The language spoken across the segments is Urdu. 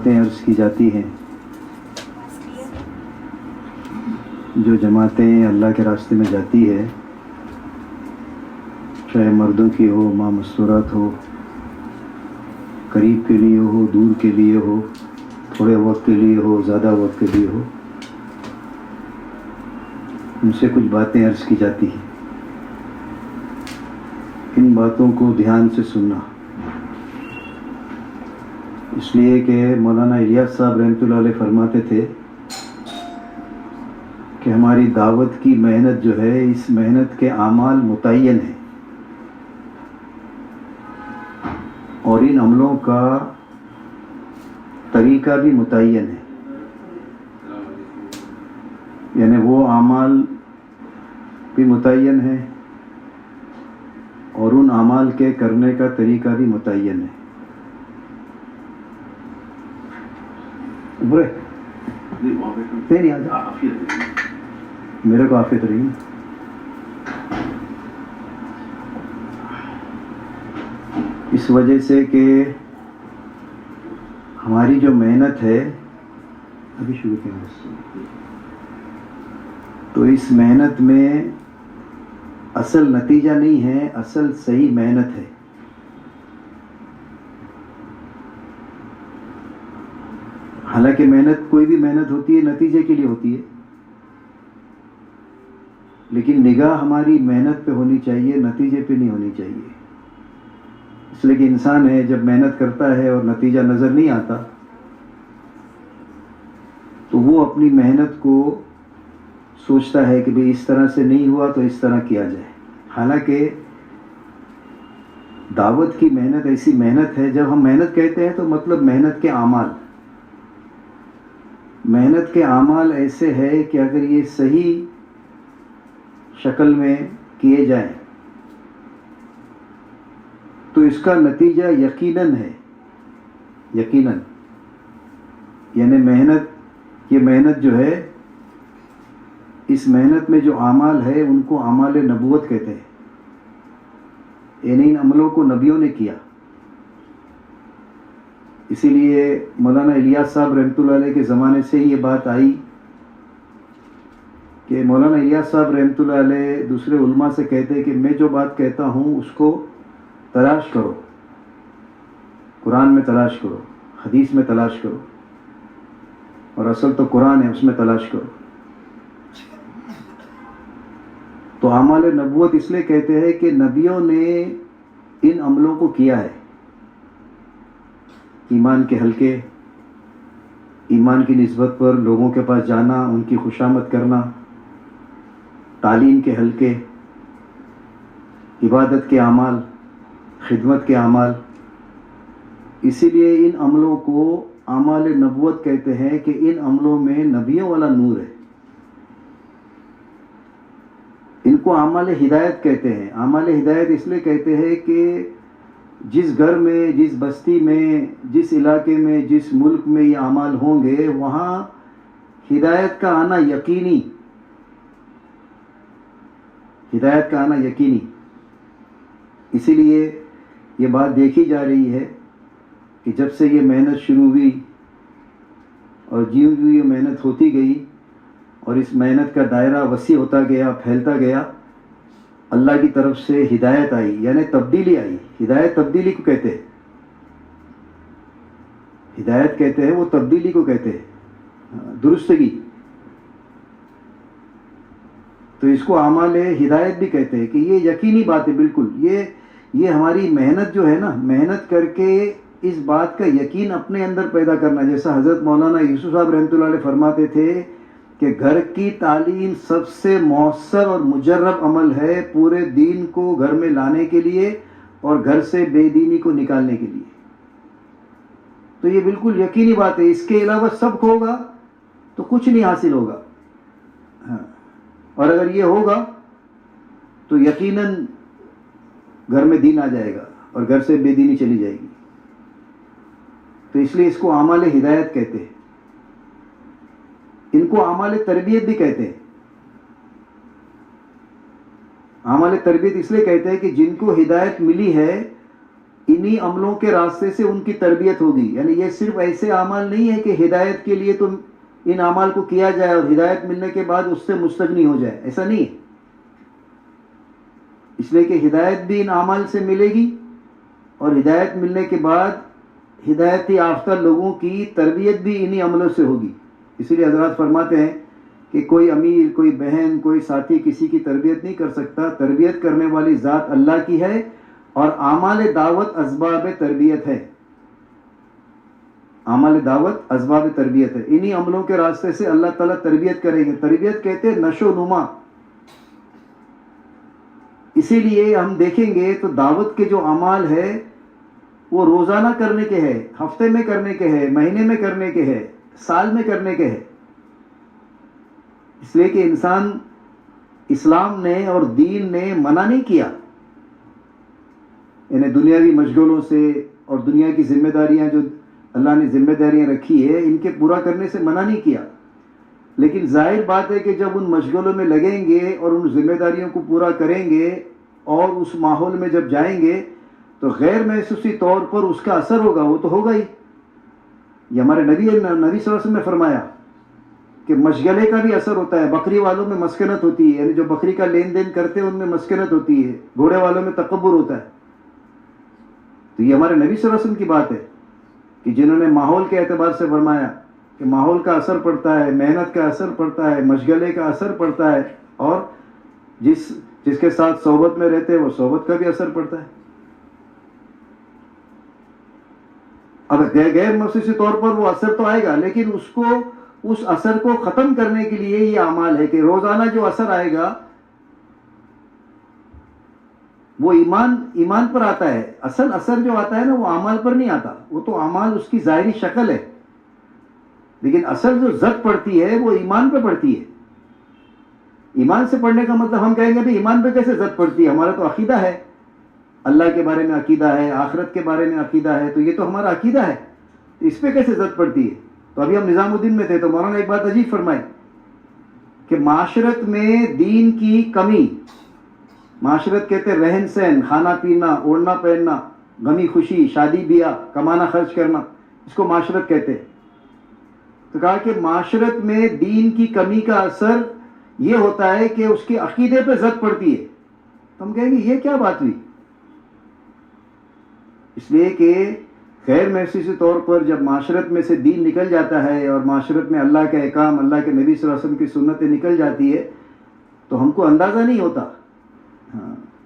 باتیں عرض کی جاتی ہیں، جو جماعتیں اللہ کے راستے میں جاتی ہے، چاہے مردوں کی ہو، ماں مستورات ہو، قریب کے لیے ہو، دور کے لیے ہو، تھوڑے وقت کے لیے ہو، زیادہ وقت کے لیے ہو، ان سے کچھ باتیں عرض کی جاتی ہیں۔ ان باتوں کو دھیان سے سننا، اس لیے کہ مولانا الیاس صاحب رحمۃ اللہ علیہ فرماتے تھے کہ ہماری دعوت کی محنت جو ہے، اس محنت کے اعمال متعین ہیں، اور ان عملوں کا طریقہ بھی متعین ہے، یعنی وہ اعمال بھی متعین ہے اور ان اعمال کے کرنے کا طریقہ بھی متعین ہے۔ برے نہیں میرے کو عافیت رہی۔ اس وجہ سے کہ ہماری جو محنت ہے، ابھی شروع کیا، تو اس محنت میں اصل نتیجہ نہیں ہے، اصل صحیح محنت ہے۔ حالانکہ محنت، کوئی بھی محنت ہوتی ہے نتیجے کے لیے ہوتی ہے، لیکن نگاہ ہماری محنت پہ ہونی چاہیے، نتیجے پہ نہیں ہونی چاہیے۔ اس لیے کہ انسان ہے، جب محنت کرتا ہے اور نتیجہ نظر نہیں آتا تو وہ اپنی محنت کو سوچتا ہے کہ بھئی اس طرح سے نہیں ہوا تو اس طرح کیا جائے۔ حالانکہ دعوت کی محنت ایسی محنت ہے، جب ہم محنت کہتے ہیں تو مطلب محنت کے اعمال، محنت کے اعمال ایسے ہے کہ اگر یہ صحیح شکل میں کیے جائیں تو اس کا نتیجہ یقیناً ہے، یقیناً، یعنی محنت، یہ محنت جو ہے، اس محنت میں جو اعمال ہے ان کو اعمال نبوت کہتے ہیں، یعنی ان عملوں کو نبیوں نے کیا۔ اسی لیے مولانا الیاس صاحب رحمۃ اللہ علیہ کے زمانے سے ہی یہ بات آئی کہ مولانا الیاس صاحب رحمۃ اللہ علیہ دوسرے علماء سے کہتے کہ میں جو بات کہتا ہوں اس کو تلاش کرو، قرآن میں تلاش کرو، حدیث میں تلاش کرو، اور اصل تو قرآن ہے، اس میں تلاش کرو۔ تو اعمال نبوت اس لیے کہتے ہیں کہ نبیوں نے ان عملوں کو کیا ہے۔ ایمان کے حلقے، ایمان کی نسبت پر لوگوں کے پاس جانا، ان کی خوشامد کرنا، تعلیم کے حلقے، عبادت کے اعمال، خدمت کے اعمال، اسی لیے ان عملوں کو اعمال نبوت کہتے ہیں کہ ان عملوں میں نبیوں والا نور ہے۔ ان کو اعمال ہدایت کہتے ہیں۔ اعمال ہدایت اس لیے کہتے ہیں کہ جس گھر میں، جس بستی میں، جس علاقے میں، جس ملک میں یہ اعمال ہوں گے، وہاں ہدایت کا آنا یقینی، ہدایت کا آنا یقینی۔ اسی لیے یہ بات دیکھی جا رہی ہے کہ جب سے یہ محنت شروع ہوئی اور جیوں جیوں یہ محنت ہوتی گئی اور اس محنت کا دائرہ وسیع ہوتا گیا، پھیلتا گیا، اللہ کی طرف سے ہدایت آئی، یعنی تبدیلی آئی۔ ہدایت تبدیلی کو کہتے ہیں، ہدایت کہتے ہیں وہ تبدیلی کو کہتے ہیں، درستگی۔ تو اس کو اعمال ہدایت بھی کہتے ہیں کہ یہ یقینی بات ہے، بالکل یہ ہماری محنت جو ہے نا، محنت کر کے اس بات کا یقین اپنے اندر پیدا کرنا، جیسا حضرت مولانا یوسف صاحب رحمۃ اللہ علیہ فرماتے تھے کہ گھر کی تعلیم سب سے مؤثر اور مجرب عمل ہے پورے دین کو گھر میں لانے کے لیے اور گھر سے بے دینی کو نکالنے کے لیے۔ تو یہ بالکل یقینی بات ہے، اس کے علاوہ سب ہوگا تو کچھ نہیں حاصل ہوگا۔ ہاں، اور اگر یہ ہوگا تو یقیناً گھر میں دین آ جائے گا اور گھر سے بے دینی چلی جائے گی۔ تو اس لیے اس کو اعمال ہدایت کہتے ہیں۔ ان کو اعمال تربیت بھی کہتے ہیں۔ اعمال تربیت اس لیے کہتے ہیں کہ جن کو ہدایت ملی ہے انہی عملوں کے راستے سے ان کی تربیت ہوگی. یعنی یہ صرف ایسے اعمال نہیں ہے کہ ہدایت کے لیے تم ان اعمال کو کیا جائے اور ہدایت ملنے کے بعد اس سے مستغنی ہو جائے، ایسا نہیں ہے. اس لیے کہ ہدایت بھی ان اعمال سے ملے گی، اور ہدایت ملنے کے بعد ہدایت یافتہ لوگوں کی تربیت بھی انہی عملوں سے ہوگی. اسی لیے حضرات فرماتے ہیں کہ کوئی امیر، کوئی بہن، کوئی ساتھی کسی کی تربیت نہیں کر سکتا. تربیت کرنے والی ذات اللہ کی ہے، اور اعمال دعوت اسباب تربیت ہے. اعمال دعوت اسباب تربیت ہے. انہی عملوں کے راستے سے اللہ تعالیٰ تربیت کریں گے. تربیت کہتے ہیں نشو و نما. اسی لیے ہم دیکھیں گے تو دعوت کے جو اعمال ہے وہ روزانہ کرنے کے ہیں، ہفتے میں کرنے کے ہیں، مہینے میں کرنے کے ہیں، سال میں کرنے کے ہیں. اس لیے کہ انسان، اسلام نے اور دین نے منع نہیں کیا، یعنی دنیاوی مشغلوں سے اور دنیا کی ذمہ داریاں جو اللہ نے ذمہ داریاں رکھی ہے ان کے پورا کرنے سے منع نہیں کیا. لیکن ظاہر بات ہے کہ جب ان مشغلوں میں لگیں گے اور ان ذمہ داریوں کو پورا کریں گے اور اس ماحول میں جب جائیں گے تو غیر محسوسی طور پر اس کا اثر ہوگا. وہ تو ہوگا ہی. یہ ہمارے نبی صلی اللہ علیہ وسلم نے فرمایا کہ مشغلے کا بھی اثر ہوتا ہے. بکری والوں میں مسکنت ہوتی ہے، یعنی جو بکری کا لین دین کرتے ہیں ان میں مسکنت ہوتی ہے. گھوڑے والوں میں تکبر ہوتا ہے. تو یہ ہمارے نبی صلی اللہ علیہ وسلم کی بات ہے کہ جنہوں نے ماحول کے اعتبار سے فرمایا کہ ماحول کا اثر پڑتا ہے، محنت کا اثر پڑتا ہے، مشغلے کا اثر پڑتا ہے، اور جس کے ساتھ صحبت میں رہتے ہیں وہ صحبت کا بھی اثر پڑتا ہے. اب غیر محسوسی طور پر وہ اثر تو آئے گا، لیکن اس اثر کو ختم کرنے کے لیے یہ اعمال ہے کہ روزانہ جو اثر آئے گا وہ ایمان پر آتا ہے. اصل اثر جو آتا ہے نا وہ اعمال پر نہیں آتا، وہ تو اعمال اس کی ظاہری شکل ہے. لیکن اصل جو زد پڑتی ہے وہ ایمان پہ پڑتی ہے. ایمان سے پڑھنے کا مطلب ہم کہیں گے بھی ایمان پہ کیسے زد پڑتی ہے؟ ہمارا تو عقیدہ ہے، اللہ کے بارے میں عقیدہ ہے، آخرت کے بارے میں عقیدہ ہے، تو یہ تو ہمارا عقیدہ ہے، تو اس پہ کیسے زد پڑتی ہے؟ تو ابھی ہم نظام الدین میں تھے تو مولانا ایک بات عجیب فرمائی کہ معاشرت میں دین کی کمی، معاشرت کہتے ہیں رہن سہن، کھانا پینا، اوڑھنا پہننا، غمی خوشی، شادی بیاہ، کمانا خرچ کرنا، اس کو معاشرت کہتے ہیں. تو کہا کہ معاشرت میں دین کی کمی کا اثر یہ ہوتا ہے کہ اس کے عقیدے پہ زد پڑتی ہے. تو ہم کہیں گے یہ کیا بات ہوئی؟ اس لیے کہ غیر محسوسی طور پر جب معاشرت میں سے دین نکل جاتا ہے اور معاشرت میں اللہ کا احکام، اللہ کے نبی صلی اللہ علیہ وسلم کی سنتیں نکل جاتی ہے تو ہم کو اندازہ نہیں ہوتا.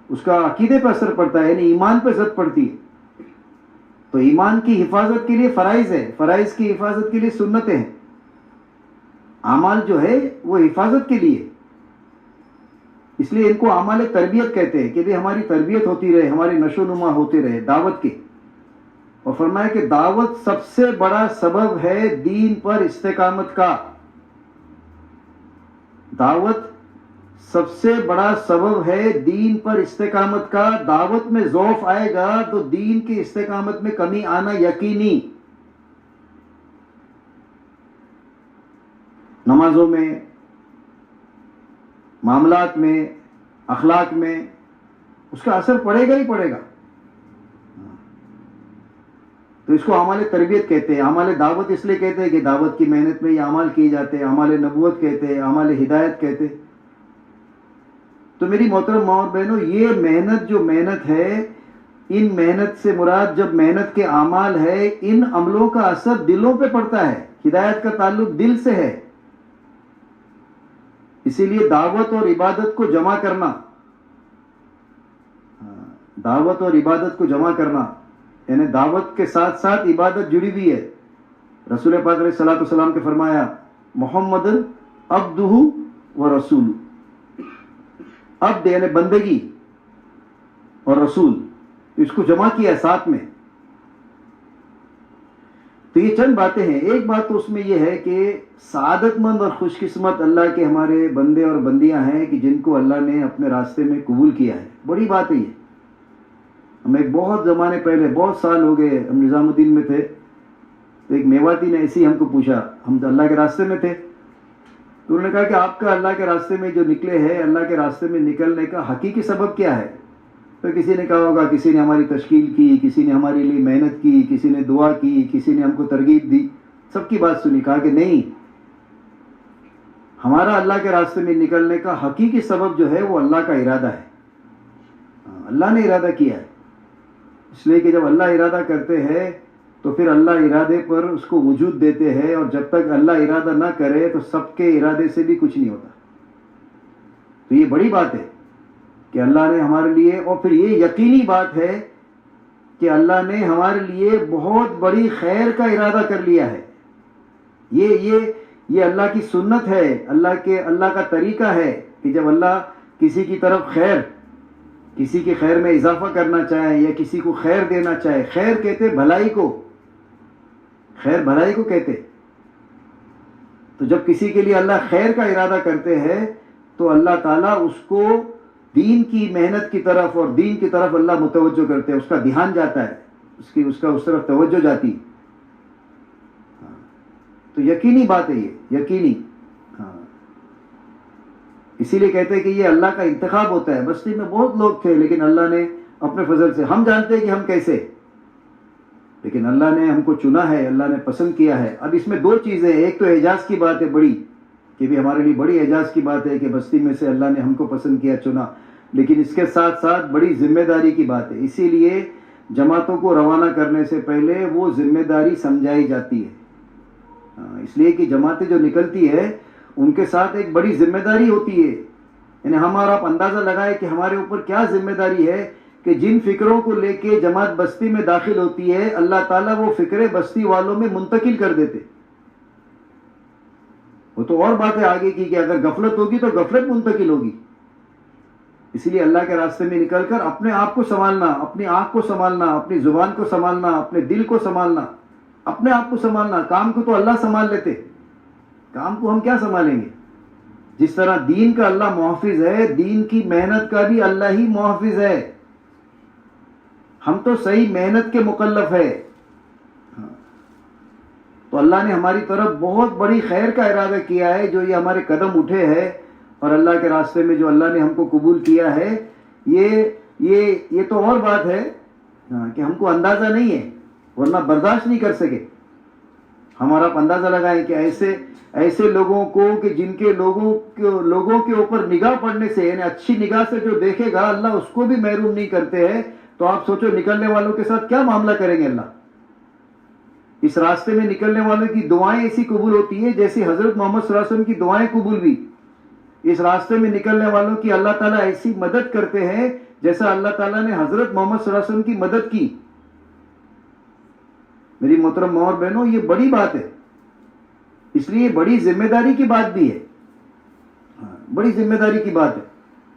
اس کا عقیدے پہ اثر پڑتا ہے، یعنی ایمان پہ زد پڑتی ہے. تو ایمان کی حفاظت کے لیے فرائض ہے، فرائض کی حفاظت کے لیے سنتیں ہیں. اعمال جو ہے وہ حفاظت کے لیے، اس لیے ان کو اعمال تربیت کہتے ہیں کہ بھی ہماری تربیت ہوتی رہے، ہماری نشو و نما ہوتے رہے دعوت کے. اور فرمایا کہ دعوت سب سے بڑا سبب ہے دین پر استقامت کا. دعوت سب سے بڑا سبب ہے دین پر استقامت کا. دعوت میں ضعف آئے گا تو دین کی استقامت میں کمی آنا یقینی. نمازوں میں، معاملات میں، اخلاق میں اس کا اثر پڑے گا ہی پڑے گا. تو اس کو اعمال تربیت کہتے ہیں. اعمال دعوت اس لیے کہتے ہیں کہ دعوت کی محنت میں یہ اعمال کیے جاتے ہیں. اعمال نبوت کہتے ہیں، اعمال ہدایت کہتے ہیں. تو میری محترم ماں اور بہنوں، یہ محنت جو محنت ہے، ان محنت سے مراد جب محنت کے اعمال ہے، ان عملوں کا اثر دلوں پہ پڑتا ہے. ہدایت کا تعلق دل سے ہے. اسی لیے دعوت اور عبادت کو جمع کرنا، دعوت اور عبادت کو جمع کرنا، یعنی دعوت کے ساتھ ساتھ عبادت جڑی ہوئی ہے. رسول پاک علیہ الصلوۃ والسلام کے فرمایا محمد عبدہ و رسول. عبد یعنی بندگی اور رسول، اس کو جمع کیا ساتھ میں. تو یہ چند باتیں ہیں. ایک بات تو اس میں یہ ہے کہ سعادت مند اور خوش قسمت اللہ کے ہمارے بندے اور بندیاں ہیں کہ جن کو اللہ نے اپنے راستے میں قبول کیا ہے. بڑی بات ہے یہ. ہم ایک بہت زمانے پہلے، بہت سال ہو گئے، ہم نظام الدین میں تھے تو ایک میواتی نے ایسے ہی ہم کو پوچھا، ہم تو اللہ کے راستے میں تھے، تو انہوں نے کہا کہ آپ کا اللہ کے راستے میں جو نکلے ہیں، اللہ کے راستے میں نکلنے کا حقیقی سبب کیا ہے؟ تو کسی نے کہا ہوگا کسی نے ہماری تشکیل کی, کسی نے ہمارے لیے محنت کی, کسی نے دعا کی, کسی نے ہم کو ترغیب دی, سب کی بات سنی. کہا کہ نہیں, ہمارا اللہ کے راستے میں نکلنے کا حقیقی سبب جو ہے وہ اللہ کا ارادہ ہے. اللہ نے ارادہ کیا ہے, اس لیے کہ جب اللہ ارادہ کرتے ہیں تو پھر اللہ ارادے پر اس کو وجود دیتے ہیں, اور جب تک اللہ ارادہ نہ کرے تو سب کے ارادے سے بھی کچھ نہیں ہوتا. تو یہ بڑی بات ہے کہ اللہ نے ہمارے لیے, اور پھر یہ یقینی بات ہے کہ اللہ نے ہمارے لیے بہت بڑی خیر کا ارادہ کر لیا ہے. یہ اللہ کی سنت ہے, اللہ کا طریقہ ہے کہ جب اللہ کسی کی طرف خیر, کسی کی خیر میں اضافہ کرنا چاہے یا کسی کو خیر دینا چاہے, خیر کہتے بھلائی کو, خیر بھلائی کو کہتے. تو جب کسی کے لیے اللہ خیر کا ارادہ کرتے ہیں تو اللہ تعالیٰ اس کو دین کی محنت کی طرف اور دین کی طرف اللہ متوجہ کرتے ہیں, اس کا دھیان جاتا ہے, اس طرف توجہ جاتی. تو یقینی بات ہے یہ, یقینی. اسی لیے کہتے ہیں کہ یہ اللہ کا انتخاب ہوتا ہے. بستی میں بہت لوگ تھے لیکن اللہ نے اپنے فضل سے, ہم جانتے ہیں کہ ہم کیسے, لیکن اللہ نے ہم کو چنا ہے, اللہ نے پسند کیا ہے. اب اس میں دو چیزیں, ایک تو اعجاز کی بات ہے بڑی, کہ بھی ہمارے لیے بڑی اعجاز کی بات ہے کہ بستی میں سے اللہ نے ہم کو پسند کیا, چنا, لیکن اس کے ساتھ ساتھ بڑی ذمہ داری کی بات ہے. اسی لیے جماعتوں کو روانہ کرنے سے پہلے وہ ذمہ داری سمجھائی جاتی ہے. اس لیے کہ جماعتیں جو نکلتی ہے ان کے ساتھ ایک بڑی ذمہ داری ہوتی ہے. یعنی ہمارا آپ اندازہ لگائے کہ ہمارے اوپر کیا ذمہ داری ہے کہ جن فکروں کو لے کے جماعت بستی میں داخل ہوتی ہے, اللہ تعالیٰ وہ فکریں بستی والوں میں منتقل کر دیتے. وہ تو اور بات ہے آگے کی کہ اگر غفلت ہوگی تو غفلت منتقل ہوگی. اسی لیے اللہ کے راستے میں نکل کر اپنے آپ کو سنبھالنا, اپنی آنکھ کو سنبھالنا, اپنی زبان کو سنبھالنا, اپنے دل کو سنبھالنا, اپنے آپ کو سنبھالنا. کام کو تو اللہ سنبھال لیتے, کام کو ہم کیا سنبھالیں گے؟ جس طرح دین کا اللہ محافظ ہے, دین کی محنت کا بھی اللہ ہی محافظ ہے. ہم تو صحیح محنت کے مکلف ہے. تو اللہ نے ہماری طرف بہت بڑی خیر کا ارادہ کیا ہے. جو یہ ہمارے قدم اٹھے ہیں اور اللہ کے راستے میں جو اللہ نے ہم کو قبول کیا ہے, یہ تو اور بات ہے کہ ہم کو اندازہ نہیں ہے, ورنہ برداشت نہیں کر سکے. ہمارا آپ اندازہ لگائیں کہ ایسے لوگوں کو کہ جن کے لوگوں کے اوپر نگاہ پڑنے سے, یعنی اچھی نگاہ سے جو دیکھے گا اللہ اس کو بھی محروم نہیں کرتے ہیں. تو آپ سوچو نکلنے والوں کے ساتھ کیا معاملہ کریں گے اللہ. اس راستے میں نکلنے والوں کی دعائیں ایسی قبول ہوتی ہیں جیسی حضرت محمد صلی اللہ علیہ وسلم کی دعائیں قبول ہوئی. اس راستے میں نکلنے والوں کی اللہ تعالیٰ ایسی مدد کرتے ہیں جیسا اللہ تعالیٰ نے حضرت محمد صلی اللہ علیہ وسلم کی مدد کی. میری محترم ماں اور بہنوں, یہ بڑی بات ہے. اس لیے بڑی ذمہ داری کی بات بھی ہے, بڑی ذمہ داری کی بات ہے.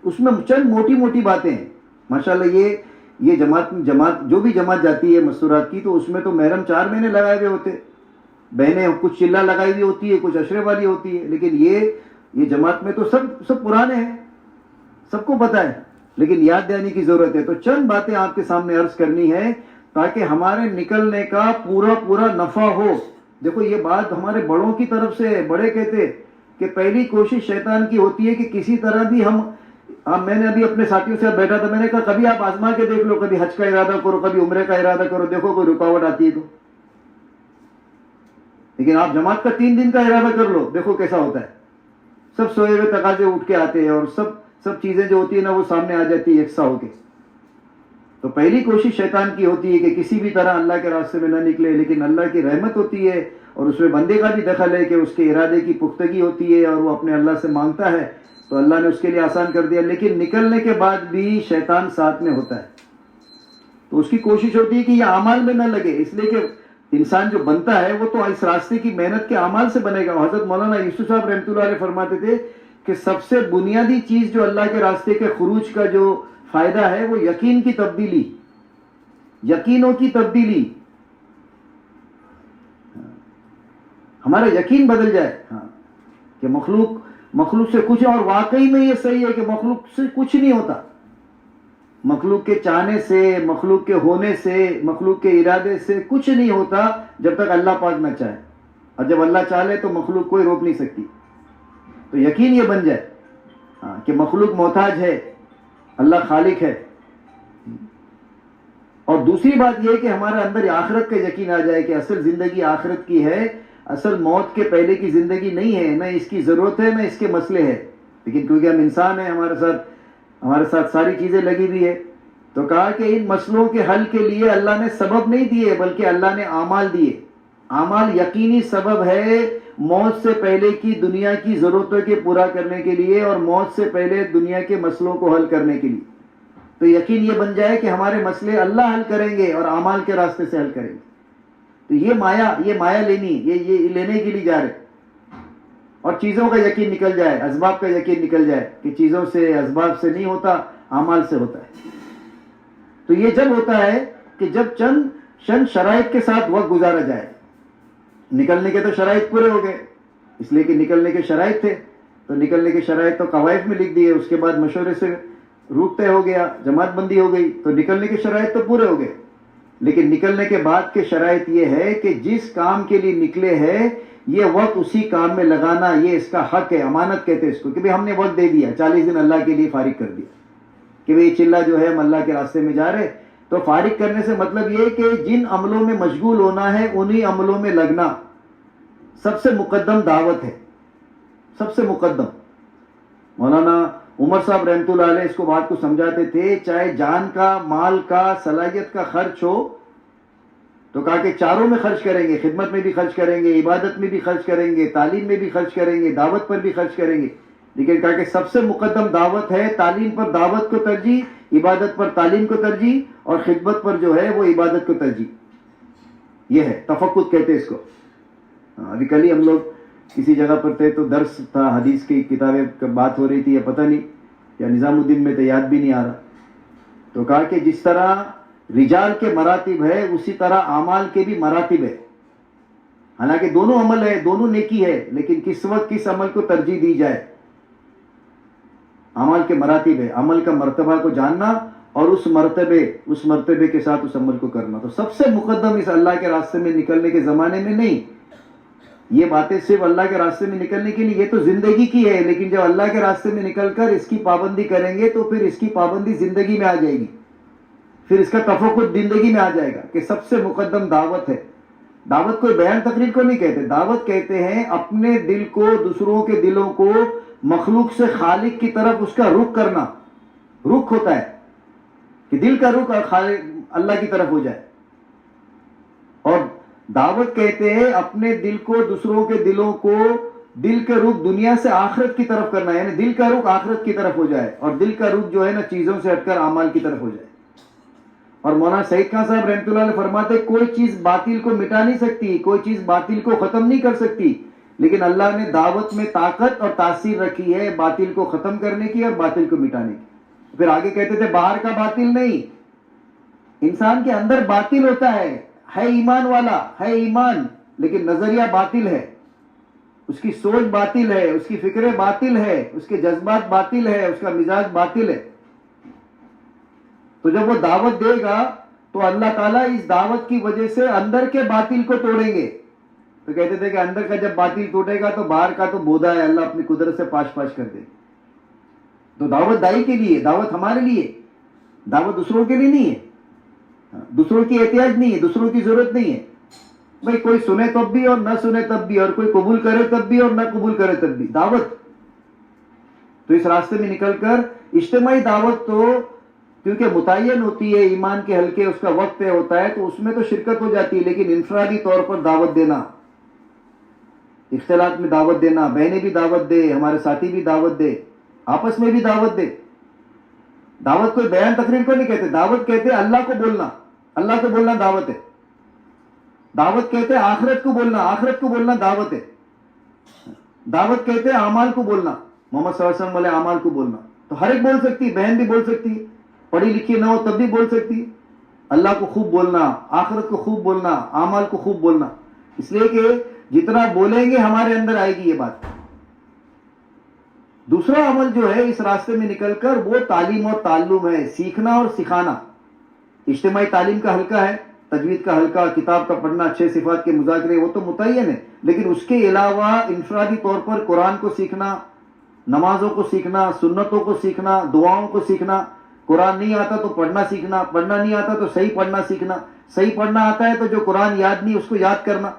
اس میں چند موٹی موٹی باتیں ہیں. ماشاءاللہ یہ جماعت جو بھی جماعت جاتی ہے مستورات کی, تو اس میں تو محرم 4 مہینے لگائے ہوئے ہوتے, بہنیں کچھ چلہ لگائی ہوئی ہوتی ہے, کچھ اشرے والی ہوتی ہے. لیکن یہ جماعت میں تو سب پرانے ہیں, سب کو پتہ ہے, لیکن یاد دلانے کی ضرورت ہے. تو چند باتیں آپ کے سامنے عرض کرنی ہے تاکہ ہمارے نکلنے کا پورا نفع ہو. دیکھو یہ بات ہمارے بڑوں کی طرف سے ہے. بڑے کہتے کہ پہلی کوشش شیطان کی ہوتی ہے کہ کسی طرح بھی میں نے ابھی اپنے ساتھیوں سے بیٹھا تھا, میں نے کہا کبھی آپ آزما کے دیکھ لو, کبھی حج کا ارادہ کرو, کبھی عمرے کا ارادہ کرو, دیکھو کوئی رکاوٹ آتی ہے تو. لیکن آپ جماعت کا 3 دن کا ارادہ کر لو, دیکھو کیسا ہوتا ہے. سب سوئے ہوئے تقاضے اٹھ کے آتے ہیں اور سب چیزیں جو ہوتی ہیں نا وہ سامنے آ جاتی ہے یکساں ہو کے. تو پہلی کوشش شیطان کی ہوتی ہے کہ کسی بھی طرح اللہ کے راستے میں نہ نکلے, لیکن اللہ کی رحمت ہوتی ہے اور اس میں بندے کا بھی دخل ہے کہ اس کے ارادے کی پختگی ہوتی ہے اور وہ اپنے اللہ سے مانگتا ہے, تو اللہ نے اس کے لیے آسان کر دیا. لیکن نکلنے کے بعد بھی شیطان ساتھ میں ہوتا ہے, تو اس کی کوشش ہوتی ہے کہ یہ اعمال میں نہ لگے. اس لیے کہ انسان جو بنتا ہے وہ تو اس راستے کی محنت کے اعمال سے بنے گا. حضرت مولانا یوسف صاحب رحمۃ اللہ علیہ فرماتے تھے کہ سب سے بنیادی چیز جو اللہ کے راستے کے خروج کا جو فائدہ ہے وہ یقین کی تبدیلی, یقینوں کی تبدیلی. ہمارا یقین بدل جائے کہ مخلوق سے کچھ, اور واقعی میں یہ صحیح ہے کہ مخلوق سے کچھ نہیں ہوتا. مخلوق کے چاہنے سے, مخلوق کے ہونے سے, مخلوق کے ارادے سے کچھ نہیں ہوتا جب تک اللہ پاک نہ چاہے, اور جب اللہ چاہے تو مخلوق کوئی روک نہیں سکتی. تو یقین یہ بن جائے کہ مخلوق محتاج ہے, اللہ خالق ہے. اور دوسری بات یہ ہے کہ ہمارے اندر آخرت کا یقین آ جائے کہ اصل زندگی آخرت کی ہے، اصل موت کے پہلے کی زندگی نہیں ہے، نہ اس کی ضرورت ہے نہ اس کے مسئلے ہے، لیکن کیونکہ ہم انسان ہیں، ہمارے ساتھ ساری چیزیں لگی ہوئی ہے، تو کہا کہ ان مسئلوں کے حل کے لیے اللہ نے سبب نہیں دیے بلکہ اللہ نے اعمال دیے۔ اعمال یقینی سبب ہے موت سے پہلے کی دنیا کی ضرورتوں کے پورا کرنے کے لیے اور موت سے پہلے دنیا کے مسئلوں کو حل کرنے کے لیے۔ تو یقین یہ بن جائے کہ ہمارے مسئلے اللہ حل کریں گے اور اعمال کے راستے سے حل کریں گے۔ تو یہ مایا لینی، یہ لینے کے لیے جا رہے، اور چیزوں کا یقین نکل جائے، اسباب کا یقین نکل جائے کہ چیزوں سے اسباب سے نہیں ہوتا، اعمال سے ہوتا ہے۔ تو یہ جب ہوتا ہے کہ جب چند شرائط کے ساتھ وقت گزارا جائے۔ نکلنے کے تو شرائط پورے ہو گئے، اس لیے کہ نکلنے کے شرائط تھے، تو نکلنے کے شرائط تو قواعد میں لکھ دیے، اس کے بعد مشورے سے روٹ طے ہو گیا، جماعت بندی ہو گئی، تو نکلنے کے شرائط تو پورے ہو گئے۔ لیکن نکلنے کے بعد کے شرائط یہ ہے کہ جس کام کے لیے نکلے ہیں یہ وقت اسی کام میں لگانا، یہ اس کا حق ہے، امانت کہتے ہیں اس کو، کہ بھئی ہم نے وقت دے دیا، 40 دن اللہ کے لیے فارغ کر دیا کہ بھئی چلہ جو ہے ہم اللہ کے راستے میں جا رہے۔ تو فارغ کرنے سے مطلب یہ کہ جن عملوں میں مشغول ہونا ہے انہی عملوں میں لگنا سب سے مقدم دعوت ہے، سب سے مقدم۔ مولانا عمر صاحب رحمۃ اللہ علیہ اس کو بات کو سمجھاتے تھے، چاہے جان کا، مال کا، صلاحیت کا خرچ ہو تو کہا کہ چاروں میں خرچ کریں گے، خدمت میں بھی خرچ کریں گے، عبادت میں بھی خرچ کریں گے، تعلیم میں بھی خرچ کریں گے، دعوت پر بھی خرچ کریں گے، لیکن کہا کہ سب سے مقدم دعوت ہے، تعلیم پر دعوت کو ترجیح، عبادت پر تعلیم کو ترجیح، اور خدمت پر جو ہے وہ عبادت کو ترجیح۔ یہ ہے تفقد کہتے ہیں اس کو۔ ابھی کل ہی ہم لوگ کسی جگہ پر تھے تو درس تھا، حدیث کی کتابیں بات ہو رہی تھی، یا پتہ نہیں یا نظام الدین میں تو یاد بھی نہیں آ رہا، تو کہا کہ جس طرح رجال کے مراتب ہے اسی طرح اعمال کے بھی مراتب ہے، حالانکہ دونوں عمل ہے، دونوں نیکی ہے، لیکن کس وقت کس عمل کو ترجیح دی جائے، اعمال کے مراتب ہے، عمل کا مرتبہ کو جاننا اور اس مرتبے کے ساتھ اس عمل کو کرنا۔ تو سب سے مقدم اس اللہ کے راستے میں نکلنے کے زمانے میں نہیں، یہ باتیں صرف اللہ کے راستے میں نکلنے کے لیے، یہ تو زندگی کی ہے، لیکن جب اللہ کے راستے میں نکل کر اس کی پابندی کریں گے تو پھر اس کی پابندی زندگی میں آ جائے گی، پھر اس کا تفقد زندگی میں آ جائے گا کہ سب سے مقدم دعوت ہے۔ دعوت کوئی بیان تقریر کو نہیں کہتے، دعوت کہتے ہیں اپنے دل کو، دوسروں کے دلوں کو مخلوق سے خالق کی طرف اس کا رخ کرنا۔ رخ ہوتا ہے کہ دل کا رخ خالق اللہ کی طرف ہو جائے، اور دعوت کہتے ہیں اپنے دل کو، دوسروں کے دلوں کو، دل کا رخ دنیا سے آخرت کی طرف کرنا، یعنی دل کا رخ آخرت کی طرف ہو جائے، اور دل کا رخ جو ہے نا چیزوں سے ہٹ کر اعمال کی طرف ہو جائے۔ اور مولانا سعید خان صاحب رحمۃ اللہ علیہ فرماتے کوئی چیز باطل کو مٹا نہیں سکتی، کوئی چیز باطل کو ختم نہیں کر سکتی، لیکن اللہ نے دعوت میں طاقت اور تاثیر رکھی ہے باطل کو ختم کرنے کی اور باطل کو مٹانے کی۔ پھر آگے کہتے تھے باہر کا باطل نہیں، انسان کے اندر باطل ہوتا ہے ایمان والا ہے ایمان، لیکن نظریہ باطل ہے، اس کی سوچ باطل ہے، اس کی فکریں باطل ہے، اس کے جذبات باطل ہے، اس کا مزاج باطل ہے۔ تو جب وہ دعوت دے گا تو اللہ تعالیٰ اس دعوت کی وجہ سے اندر کے باطل کو توڑیں گے۔ تو کہتے تھے کہ اندر کا جب باطل ٹوٹے گا تو باہر کا تو بودا ہے، اللہ اپنی قدرت سے پاش پاش کر دے۔ تو دعوت دائی کے لیے، دعوت ہمارے لیے، دعوت دوسروں کے لیے نہیں ہے، دوسروں کی احتیاج نہیں ہے، دوسروں کی ضرورت نہیں ہے۔ بھائی کوئی سنے تب بھی اور نہ سنے تب بھی، اور کوئی قبول کرے تب بھی اور نہ قبول کرے تب بھی، دعوت۔ تو اس راستے میں نکل کر اجتماعی دعوت تو کیونکہ متعین ہوتی ہے، ایمان کے حلقے اس کا وقت طے ہوتا ہے تو اس میں تو شرکت ہو جاتی ہے، لیکن انفرادی طور پر دعوت دینا، اختلاط میں دعوت دینا، بہنیں بھی دعوت دے، ہمارے ساتھی بھی دعوت دے، آپس میں بھی دعوت دے۔ دعوت کوئی بیان تقریر کو نہیں کہتے، دعوت کہتے اللہ کو بولنا، اللہ کو بولنا دعوت ہے۔ دعوت کہتے آخرت کو بولنا، آخرت کو بولنا دعوت ہے۔ دعوت کہتے اعمال کو بولنا، محمد صلی اللہ علیہ وسلم والے اعمال کو بولنا۔ تو ہر ایک بول سکتی، بہن بھی بول سکتی، پڑھی لکھی نہ ہو تب بھی بول سکتی، اللہ کو خوب بولنا، آخرت کو خوب بولنا، اعمال کو خوب بولنا، اس لیے کہ جتنا بولیں گے ہمارے اندر آئے گی یہ بات۔ دوسرا عمل جو ہے اس راستے میں نکل کر وہ تعلیم اور تعلم ہے، سیکھنا اور سکھانا۔ اجتماعی تعلیم کا حلقہ ہے، تجوید کا حلقہ، کتاب کا پڑھنا، 6 صفات کے مذاکرے، وہ تو متعین ہے، لیکن اس کے علاوہ انفرادی طور پر قرآن کو سیکھنا، نمازوں کو سیکھنا، سنتوں کو سیکھنا، دعاؤں کو سیکھنا۔ قرآن نہیں آتا تو پڑھنا سیکھنا، پڑھنا نہیں آتا تو صحیح پڑھنا سیکھنا، صحیح پڑھنا آتا ہے تو جو قرآن یاد نہیں اس کو یاد کرنا،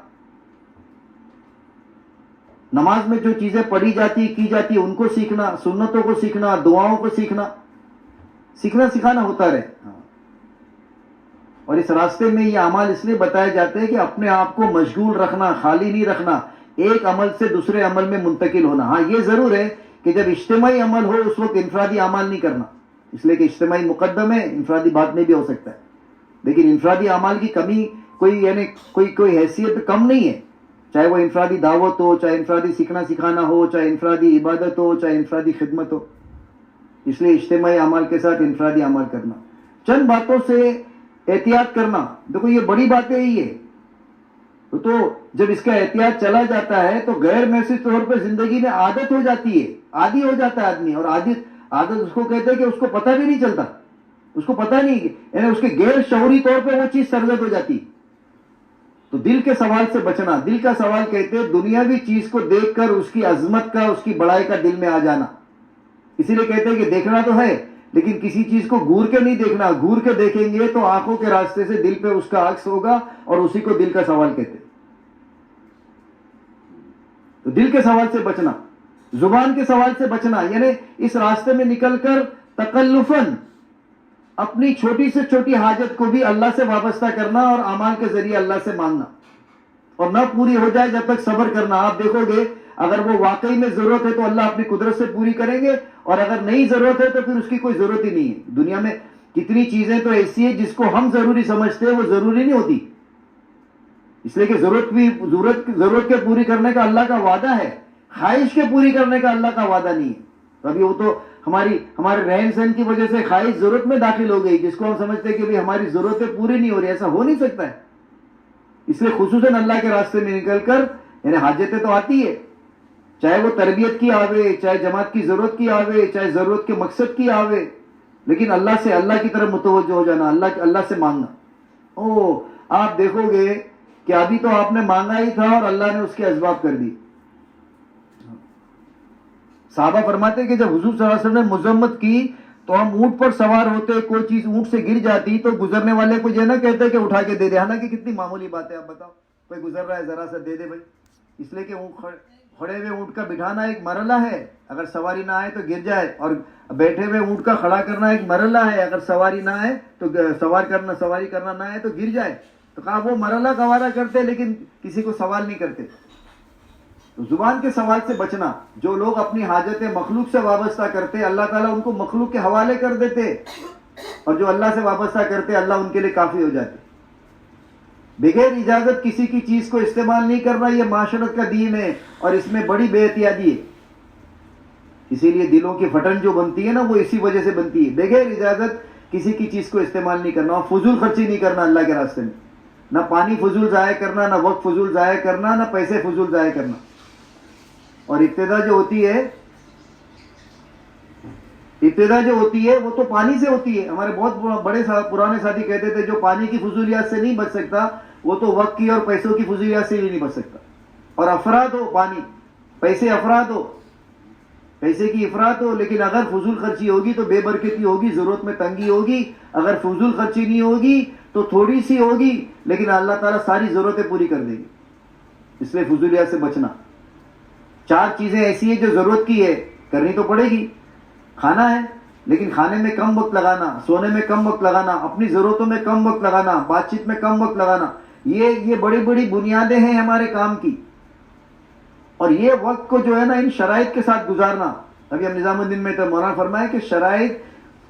نماز میں جو چیزیں پڑھی جاتی کی جاتی ان کو سیکھنا، سنتوں کو سیکھنا، دعاؤں کو سیکھنا، سیکھنا سکھانا ہوتا رہے. اور اس راستے میں یہ اعمال اس لیے بتائے جاتے ہیں کہ اپنے آپ کو مشغول رکھنا، خالی نہیں رکھنا، ایک عمل سے دوسرے عمل میں منتقل ہونا. ہاں یہ ضرور ہے کہ جب اجتماعی عمل ہو اس وقت انفرادی اعمال نہیں کرنا، اس لیے کہ اجتماعی مقدم ہے، انفرادی بعد میں بھی ہو سکتا ہے. لیکن انفرادی اعمال کی کمی کوئی یعنی کوئی حیثیت کم نہیں ہے، چاہے وہ انفرادی دعوت ہو، چاہے انفرادی سیکھنا سکھانا ہو، چاہے انفرادی عبادت ہو، چاہے انفرادی خدمت ہو. اس لیے اجتماعی اعمال کے ساتھ انفرادی اعمال کرنا. چند باتوں سے احتیاط کرنا، دیکھو یہ بڑی باتیں ہی ہے، تو جب اس کا احتیاط چلا جاتا ہے تو غیر محسوس طور پہ زندگی میں عادت ہو جاتی ہے، عادی ہو جاتا ہے آدمی. اور عادت اس کو کہتے ہیں کہ اس کو پتہ بھی نہیں چلتا، اس کو پتہ نہیں، یعنی اس کے غیر شعوری طور پہ وہ چیز سرزد ہو جاتی. تو دل کے سوال سے بچنا، دل کا سوال کہتے ہیں دنیاوی چیز کو دیکھ کر اس کی عظمت کا، اس کی بڑائی کا دل میں آ جانا. اسی لیے کہتے ہیں کہ دیکھنا تو ہے لیکن کسی چیز کو گور کے نہیں دیکھنا، گور کے دیکھیں گے تو آنکھوں کے راستے سے دل پہ اس کا عکس ہوگا اور اسی کو دل کا سوال کہتے ہیں. تو دل کے سوال سے بچنا، زبان کے سوال سے بچنا، یعنی اس راستے میں نکل کر تکلفاً اپنی چھوٹی سے چھوٹی حاجت کو بھی اللہ سے وابستہ کرنا اور اعمال کے ذریعے اللہ سے مانگنا، اور نہ پوری ہو جائے جب تک صبر کرنا. آپ دیکھو گے اگر وہ واقعی میں ضرورت ہے تو اللہ اپنی قدرت سے پوری کریں گے، اور اگر نہیں ضرورت ہے تو پھر اس کی کوئی ضرورت ہی نہیں ہے. دنیا میں کتنی چیزیں تو ایسی ہیں جس کو ہم ضروری سمجھتے ہیں وہ ضروری نہیں ہوتی، اس لیے کہ ضرورت کے پوری کرنے کا اللہ کا وعدہ ہے، خواہش کے پوری کرنے کا اللہ کا وعدہ نہیں ہے. ابھی وہ تو ہمارے رہن سہن کی وجہ سے خواہش ضرورت میں داخل ہو گئی، جس کو ہم سمجھتے ہیں کہ ہماری ضرورتیں پوری نہیں ہو رہی. ایسا ہو نہیں سکتا ہے. اس لیے خصوصاً اللہ کے راستے میں نکل کر یعنی حاجتیں تو آتی ہے، چاہے وہ تربیت کی آوے، چاہے جماعت کی ضرورت کی آوے، چاہے ضرورت کے مقصد کی آوے، لیکن اللہ کی طرف متوجہ ہو جانا، اللہ سے مانگنا. آپ دیکھو گے کہ ابھی تو آپ نے مانگا ہی تھا اور اللہ نے اس کے اسباب کر دی. صحابہ فرماتے کہ جب حضور صلی اللہ علیہ وسلم نے مذمت کی تو ہم اونٹ پر سوار ہوتے، کوئی چیز اونٹ سے گر جاتی تو گزرنے والے کو یہ نہ کہتے کہ اٹھا کے دے دے، حالانکہ کتنی معمولی بات ہے. آپ بتاؤ کوئی گزر رہا ہے ذرا سا دے دے بھائی، اس لیے کہ کھڑے ہوئے اونٹ کا بٹھانا ایک مرحلہ ہے، اگر سواری نہ آئے تو گر جائے، اور بیٹھے ہوئے اونٹ کا کھڑا کرنا ایک مرحلہ ہے، اگر سواری نہ آئے تو سواری کرنا نہ آئے تو گر جائے. تو کہا وہ مرحلہ گوارا کرتے لیکن کسی کو سوال نہیں کرتے. تو زبان کے سوال سے بچنا. جو لوگ اپنی حاجتیں مخلوق سے وابستہ کرتے اللہ تعالیٰ ان کو مخلوق کے حوالے کر دیتے، اور جو اللہ سے وابستہ کرتے اللہ ان کے لیے کافی ہو جاتے. بغیر اجازت کسی کی چیز کو استعمال نہیں کرنا یہ معاشرت کا دین ہے، اور اس میں بڑی بے احتیاطی ہے. اسی لیے دلوں کی پھٹن جو بنتی ہے نا وہ اسی وجہ سے بنتی ہے. بغیر اجازت کسی کی چیز کو استعمال نہیں کرنا، اور فضول خرچی نہیں کرنا اللہ کے راستے میں، نہ پانی فضول ضائع کرنا، نہ وقت فضول ضائع کرنا، نہ پیسے فضول ضائع کرنا. اور ابتدا جو ہوتی ہے وہ تو پانی سے ہوتی ہے. ہمارے بہت بڑے پرانے ساتھی کہتے تھے جو پانی کی فضولیات سے نہیں بچ سکتا وہ تو وقت کی اور پیسوں کی فضولیات سے بھی نہیں بچ سکتا. اور افراد ہو پانی، پیسے کی افراد ہو، لیکن اگر فضول خرچی ہوگی تو بے برکتی ہوگی، ضرورت میں تنگی ہوگی. اگر فضول خرچی نہیں ہوگی تو تھوڑی سی ہوگی لیکن اللہ تعالیٰ ساری ضرورتیں پوری کر دے گی. اس لیے فضولیات سے بچنا. 4 چیزیں ایسی ہیں جو ضرورت کی ہے، کرنی تو پڑے گی. کھانا ہے لیکن کھانے میں کم وقت لگانا، سونے میں کم وقت لگانا، اپنی ضرورتوں میں کم وقت لگانا، بات چیت میں کم وقت لگانا، یہ بڑی بڑی بنیادیں ہیں ہمارے کام کی. اور یہ وقت کو جو ہے نا ان شرائط کے ساتھ گزارنا. ابھی ہم نظام الدین میں تو مولانا فرمایا کہ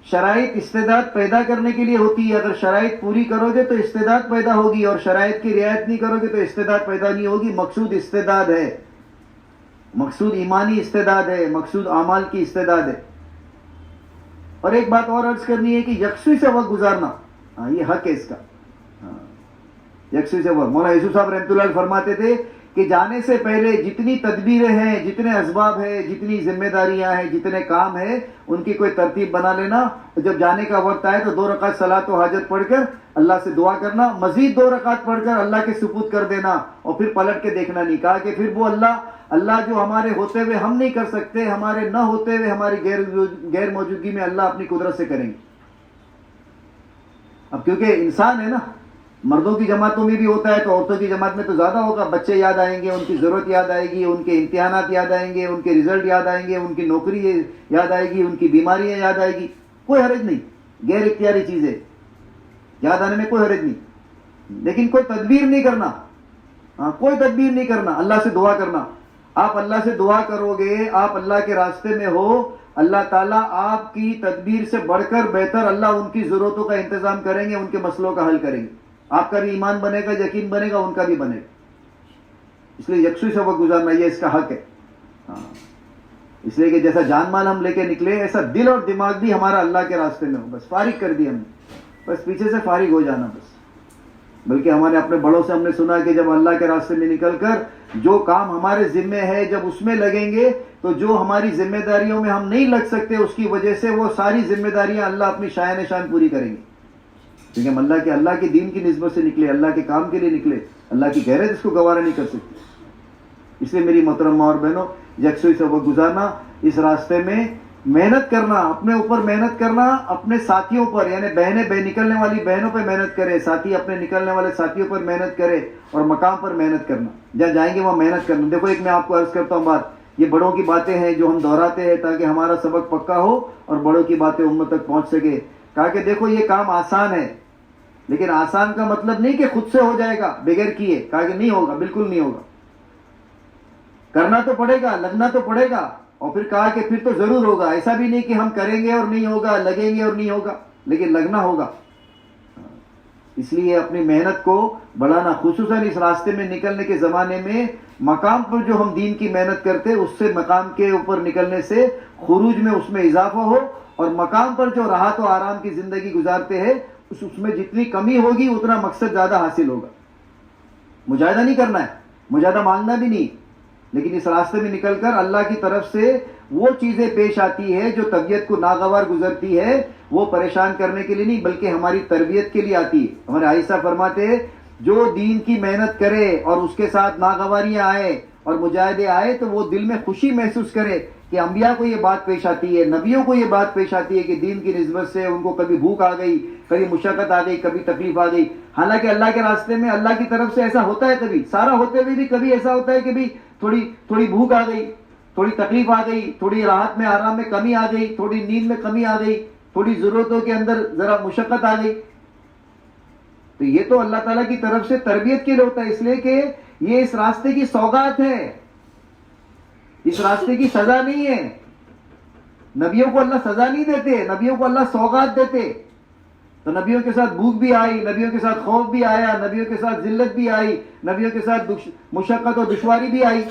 شرائط استعداد پیدا کرنے کے لیے ہوتی ہے. اگر شرائط پوری کرو گے تو استعداد پیدا ہوگی، اور شرائط کی رعایت نہیں کرو گے تو استعداد پیدا نہیں ہوگی. مقصود استعداد ہے، مقصود ایمانی استعداد ہے، مقصود اعمال کی استعداد ہے. اور ایک بات اور عرض کرنی ہے کہ یکسوئی سے وقت گزارنا، یہ حق ہے اس کا. یکسوئی سے وقت. مولانا یوسف صاحب رحمۃ اللہ علیہ فرماتے تھے کہ جانے سے پہلے جتنی تدبیریں ہیں، جتنے اسباب ہیں، جتنی ذمہ داریاں ہیں، جتنے کام ہیں، ان کی کوئی ترتیب بنا لینا. جب جانے کا وقت آئے تو 2 رکعت صلاۃ و حاجت پڑھ کر اللہ سے دعا کرنا، مزید 2 رکعت پڑھ کر اللہ کے سپرد کر دینا، اور پھر پلٹ کے دیکھنا نہیں. کہا کہ پھر وہ اللہ جو ہمارے ہوتے ہوئے ہم نہیں کر سکتے، ہمارے نہ ہوتے ہوئے ہماری غیر موجودگی میں اللہ اپنی قدرت سے کریں گے. اب کیونکہ انسان ہے نا، مردوں کی جماعتوں میں بھی ہوتا ہے تو عورتوں کی جماعت میں تو زیادہ ہوگا. بچے یاد آئیں گے، ان کی ضرورت یاد آئے گی، ان کے امتحانات یاد آئیں گے، ان کے رزلٹ یاد آئیں گے، ان کی نوکری یاد آئے گی، ان کی بیماریاں یاد آئے گی. کوئی حرج نہیں، غیر اختیاری چیز ہے، یاد آنے میں کوئی حرج نہیں. لیکن کوئی تدبیر نہیں کرنا. ہاں، کوئی تدبیر نہیں کرنا. اللہ سے دعا کرنا. آپ اللہ سے دعا کرو گے، آپ اللہ کے راستے میں ہو، اللہ تعالیٰ آپ کی تدبیر سے بڑھ کر بہتر اللہ ان کی ضرورتوں کا انتظام کریں گے، ان کے مسئلوں کا حل کریں گے. آپ کا بھی ایمان بنے گا، یقین بنے گا، ان کا بھی بنے گا. اس لیے یکسوئی سے وقت گزارنا یہ اس کا حق ہے. ہاں، اس لیے کہ جیسا جان مال ہم لے کے نکلے، ایسا دل اور دماغ بھی ہمارا اللہ کے راستے میں ہو. بس فارغ کر دیا ہم نے، بس پیچھے سے فارغ ہو جانا بس. بلکہ ہمارے اپنے بڑوں سے ہم نے سنا کہ جب اللہ کے راستے میں نکل کر جو کام ہمارے ذمے ہے جب اس میں لگیں گے تو جو ہماری ذمہ داریوں میں ہم نہیں لگ سکتے اس کی وجہ سے وہ ساری ذمہ داریاں اللہ اپنی شایان شان پوری کریں گے. کیونکہ ہم اللہ کے دین کی نسبت سے نکلے، اللہ کے کام کے لیے نکلے. اللہ کی غیرت اس کو گوارا نہیں کر سکتی. اس لیے میری محترم ماں اور بہنوں، یکسوئی سے وقت گزارنا، اس راستے میں محنت کرنا، اپنے اوپر محنت کرنا، اپنے ساتھیوں پر، یعنی بہنیں نکلنے والی بہنوں پہ محنت کرے، ساتھی اپنے نکلنے والے ساتھیوں پر محنت کرے، اور مقام پر محنت کرنا. جہاں جائیں گے وہاں محنت کرنا. دیکھو ایک میں آپ کو عرض کرتا ہوں بات، یہ بڑوں کی باتیں ہیں جو ہم دہراتے ہیں تاکہ ہمارا سبق پکا ہو اور بڑوں کی باتیں امت تک پہنچ سکے. کہا کہ دیکھو یہ کام آسان ہے، لیکن آسان کا مطلب نہیں کہ خود سے ہو جائے گا بغیر کیے. کہا کہ نہیں ہوگا، بالکل نہیں ہوگا. کرنا تو پڑے گا، لگنا تو پڑے گا. اور پھر کہا کہ پھر تو ضرور ہوگا. ایسا بھی نہیں کہ ہم کریں گے اور نہیں ہوگا، لگیں گے اور نہیں ہوگا، لیکن لگنا ہوگا. اس لیے اپنی محنت کو بڑھانا، خصوصاً اس راستے میں نکلنے کے زمانے میں مقام پر جو ہم دین کی محنت کرتے اس سے مقام کے اوپر نکلنے سے خروج میں اس میں اضافہ ہو، اور مقام پر جو راحت و آرام کی زندگی گزارتے ہیں اس میں جتنی کمی ہوگی اتنا مقصد زیادہ حاصل ہوگا. مجاہدہ نہیں کرنا ہے، مجاہدہ مانگنا بھی نہیں، لیکن اس راستے میں نکل کر اللہ کی طرف سے وہ چیزیں پیش آتی ہے جو طبیعت کو ناگوار گزرتی ہے، وہ پریشان کرنے کے لیے نہیں بلکہ ہماری تربیت کے لیے آتی ہے. ہمارے عائشہ فرماتے ہیں جو دین کی محنت کرے اور اس کے ساتھ ناگواریاں آئے اور مجاہدے آئے تو وہ دل میں خوشی محسوس کرے کہ انبیاء کو یہ بات پیش آتی ہے، نبیوں کو یہ بات پیش آتی ہے کہ دین کی نسبت سے ان کو کبھی بھوک آ گئی، کبھی مشقت آ گئی، کبھی تکلیف آ گئی. حالانکہ اللہ کے راستے میں اللہ کی طرف سے ایسا ہوتا ہے، کبھی سارا ہوتے ہوئے بھی کبھی ایسا ہوتا ہے کہ بھی تھوڑی بھوک آ گئی، تھوڑی تکلیف آ گئی، تھوڑی راحت میں آرام میں کمی آ گئی، تھوڑی نیند میں کمی آ گئی، تھوڑی ضرورتوں کے اندر ذرا مشقت آ گئی. تو یہ تو اللہ تعالیٰ کی طرف سے تربیت کے لیے ہوتا ہے، اس لیے کہ یہ اس راستے کی سوغات ہے، اس راستے کی سزا نہیں ہے. نبیوں کو اللہ سزا نہیں دیتے، نبیوں کو اللہ سوغات دیتے. تو نبیوں کے ساتھ بھوک بھی آئی، نبیوں کے ساتھ خوف بھی آیا، نبیوں کے ساتھ ذلت بھی آئی، نبیوں کے ساتھ مشقت اور دشواری بھی آئی،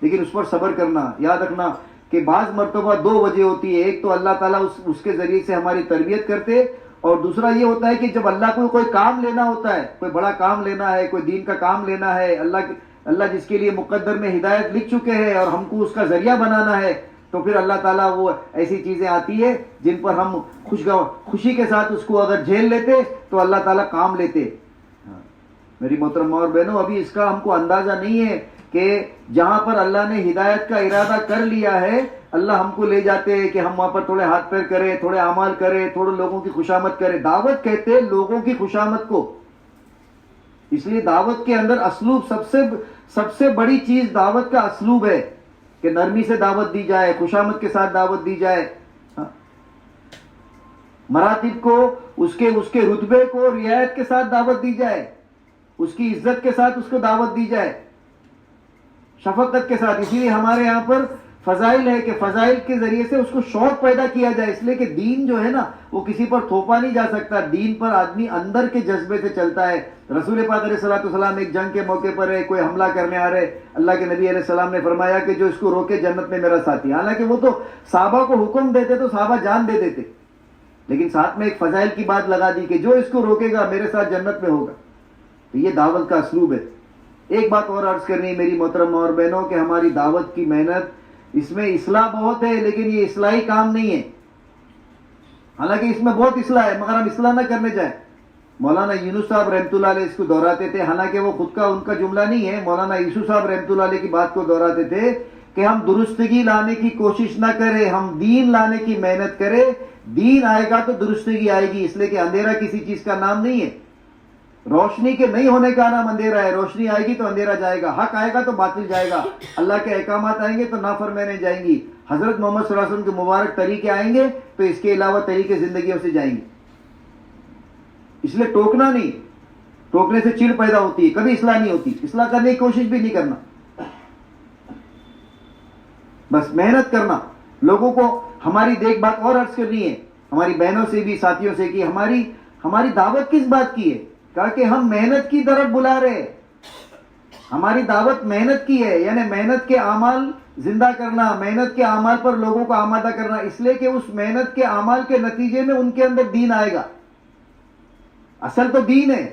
لیکن اس پر صبر کرنا. یاد رکھنا کہ بعض مرتبہ دو وجہ ہوتی ہے، ایک تو اللہ تعالیٰ اس کے ذریعے سے ہماری تربیت کرتے، اور دوسرا یہ ہوتا ہے کہ جب اللہ کو کوئی کام لینا ہوتا ہے، کوئی بڑا کام لینا ہے، کوئی دین کا کام لینا ہے، اللہ جس کے لیے مقدر میں ہدایت لکھ چکے ہیں اور ہم کو اس کا ذریعہ بنانا ہے، تو پھر اللہ تعالیٰ وہ ایسی چیزیں آتی ہے جن پر ہم خوشی کے ساتھ اس کو اگر جھیل لیتے تو اللہ تعالیٰ کام لیتے. میری محترم ماں اور بہنوں، ابھی اس کا ہم کو اندازہ نہیں ہے کہ جہاں پر اللہ نے ہدایت کا ارادہ کر لیا ہے اللہ ہم کو لے جاتے ہیں کہ ہم وہاں پر تھوڑے ہاتھ پیر کریں، تھوڑے اعمال کریں، تھوڑے لوگوں کی خوشامد کریں. دعوت کہتے ہیں لوگوں کی خوشامد کو. اس لیے دعوت کے اندر اسلوب سب سے بڑی چیز دعوت کا اسلوب ہے کہ نرمی سے دعوت دی جائے، خوشامد کے ساتھ دعوت دی جائے، مراتب کو اس کے رتبے کو رعایت کے ساتھ دعوت دی جائے، اس کی عزت کے ساتھ اس کو دعوت دی جائے، شفقت کے ساتھ. اسی لیے ہمارے یہاں پر فضائل ہے کہ فضائل کے ذریعے سے اس کو شوق پیدا کیا جائے. اس لیے کہ دین جو ہے نا وہ کسی پر تھوپا نہیں جا سکتا، دین پر آدمی اندر کے جذبے سے چلتا ہے. رسول پاک علیہ السلام ایک جنگ کے موقع پر ہے، کوئی حملہ کرنے آ رہے، اللہ کے نبی علیہ السلام نے فرمایا کہ جو اس کو روکے جنت میں میرا ساتھی. حالانکہ وہ تو صحابہ کو حکم دیتے تو صحابہ جان دے دیتے، لیکن ساتھ میں ایک فضائل کی بات لگا دی کہ جو اس کو روکے گا میرے ساتھ جنت میں ہوگا. تو یہ دعوت کا اسلوب ہے. ایک بات اور عرض کرنی ہے میری محترم اور بہنوں کہ ہماری دعوت کی محنت اس میں اصلاح بہت ہے، لیکن یہ اصلاحی کام نہیں ہے. حالانکہ اس میں بہت اصلاح ہے مگر ہم اصلاح نہ کرنے جائیں. مولانا یونس صاحب رحمۃ اللہ علیہ اس کو دہراتے تھے، حالانکہ وہ خود کا ان کا جملہ نہیں ہے، مولانا یوسف صاحب رحمۃ اللہ علیہ کی بات کو دہراتے تھے کہ ہم درستگی لانے کی کوشش نہ کریں، ہم دین لانے کی محنت کریں، دین آئے گا تو درستگی آئے گی، اس لیے کہ اندھیرا کسی چیز کا نام نہیں ہے، روشنی کے نہیں ہونے کا نام اندھیرا ہے، روشنی آئے گی تو اندھیرا جائے گا، حق آئے گا تو باطل جائے گا، اللہ کے احکامات آئیں گے تو نافرمانی جائیں گی، حضرت محمد صلی اللہ علیہ وسلم کے مبارک طریقے آئیں گے تو اس کے علاوہ طریقے زندگیوں سے جائیں گے. اس لیے ٹوکنا نہیں، ٹوکنے سے چڑ پیدا ہوتی ہے، کبھی اصلاح نہیں ہوتی، اصلاح کرنے کی کوشش بھی نہیں کرنا، بس محنت کرنا. لوگوں کو ہماری دیکھ بات اور عرض کرنی ہے، ہماری بہنوں سے بھی ساتھیوں سے، کہ ہماری دعوت کس بات کی ہے؟ کہا کہ ہم محنت کی طرف بلا رہے ہیں، ہماری دعوت محنت کی ہے، یعنی محنت کے اعمال زندہ کرنا، محنت کے اعمال پر لوگوں کو آمادہ کرنا، اس لیے کہ اس محنت کے اعمال کے نتیجے میں ان کے اندر دین آئے گا. اصل تو دین ہے،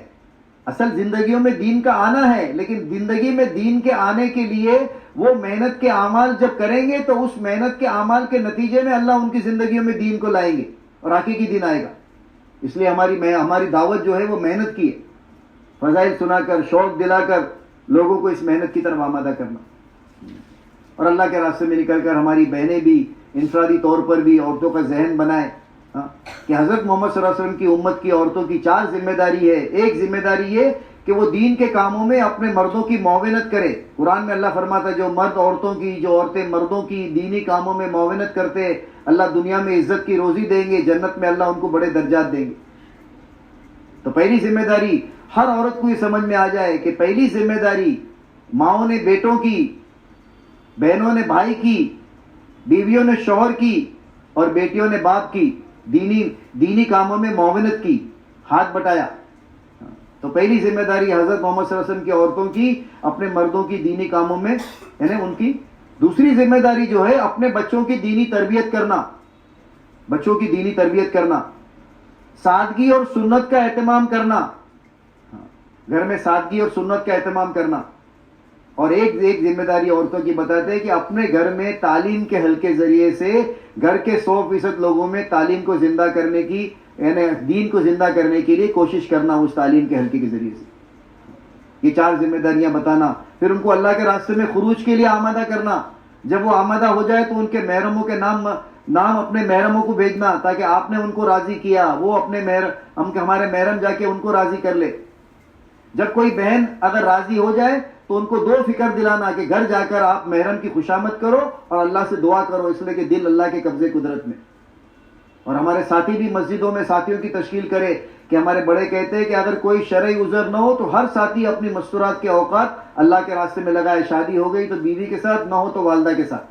اصل زندگیوں میں دین کا آنا ہے، لیکن زندگی میں دین کے آنے کے لیے وہ محنت کے اعمال جب کریں گے تو اس محنت کے اعمال کے نتیجے میں اللہ ان کی زندگیوں میں دین کو لائیں گے اور حقیقی دین آئے گا. اس لیے ہماری دعوت جو ہے وہ محنت کی ہے، فضائل سنا کر، شوق دلا کر لوگوں کو اس محنت کی طرف آمادہ کرنا، اور اللہ کے راستے میں نکل کر ہماری بہنیں بھی انفرادی طور پر بھی عورتوں کا ذہن بنائیں کہ حضرت محمد صلی اللہ علیہ وسلم کی امت کی عورتوں کی 4 ذمہ داری ہے. ایک ذمہ داری یہ کہ وہ دین کے کاموں میں اپنے مردوں کی معاونت کرے. قرآن میں اللہ فرماتا ہے جو مرد عورتوں کی، جو عورتیں مردوں کی دینی کاموں میں معاونت کرتے، اللہ دنیا میں عزت کی روزی دیں گے، جنت میں اللہ ان کو بڑے درجات دیں گے. تو پہلی ذمہ داری ہر عورت کو یہ سمجھ میں آ جائے کہ پہلی ذمہ داری ماؤں نے بیٹوں کی، بہنوں نے بھائی کی، بیویوں نے شوہر کی اور بیٹیوں نے باپ کی، دینی کاموں میں معاونت کی، ہاتھ بٹایا. تو پہلی ذمہ داری حضرت محمد صلی اللہ علیہ وسلم کی عورتوں کی اپنے مردوں کی دینی کاموں میں، یعنی ان کی. دوسری ذمہ داری جو ہے اپنے بچوں کی دینی تربیت کرنا، بچوں کی دینی تربیت کرنا، سادگی اور سنت کا اہتمام کرنا، گھر میں سادگی اور سنت کا اہتمام کرنا. اور ایک ذمہ داری عورتوں کی بتاتے ہیں کہ اپنے گھر میں تعلیم کے حلقے ذریعے سے گھر کے 100% لوگوں میں تعلیم کو زندہ کرنے کی، یعنی دین کو زندہ کرنے کے لیے کوشش کرنا اس تعلیم کے حلقے کے ذریعے سے. یہ 4 ذمہ داریاں بتانا، پھر ان کو اللہ کے راستے میں خروج کے لیے آمادہ کرنا. جب وہ آمادہ ہو جائے تو ان کے محرموں کے نام اپنے محرموں کو بھیجنا تاکہ آپ نے ان کو راضی کیا، وہ اپنے ہمارے محرم جا کے ان کو راضی کر لے. جب کوئی بہن اگر راضی ہو جائے تو ان کو 2 فکر دلانا کہ گھر جا کر آپ محرم کی خوشامد کرو اور اللہ سے دعا کرو، اس لیے کہ دل اللہ کے قبضے قدرت میں. اور ہمارے ساتھی بھی مسجدوں میں ساتھیوں کی تشکیل کرے کہ ہمارے بڑے کہتے ہیں کہ اگر کوئی شرعی عذر نہ ہو تو ہر ساتھی اپنی مستورات کے اوقات اللہ کے راستے میں لگائے. شادی ہو گئی تو بیوی کے ساتھ، نہ ہو تو والدہ کے ساتھ.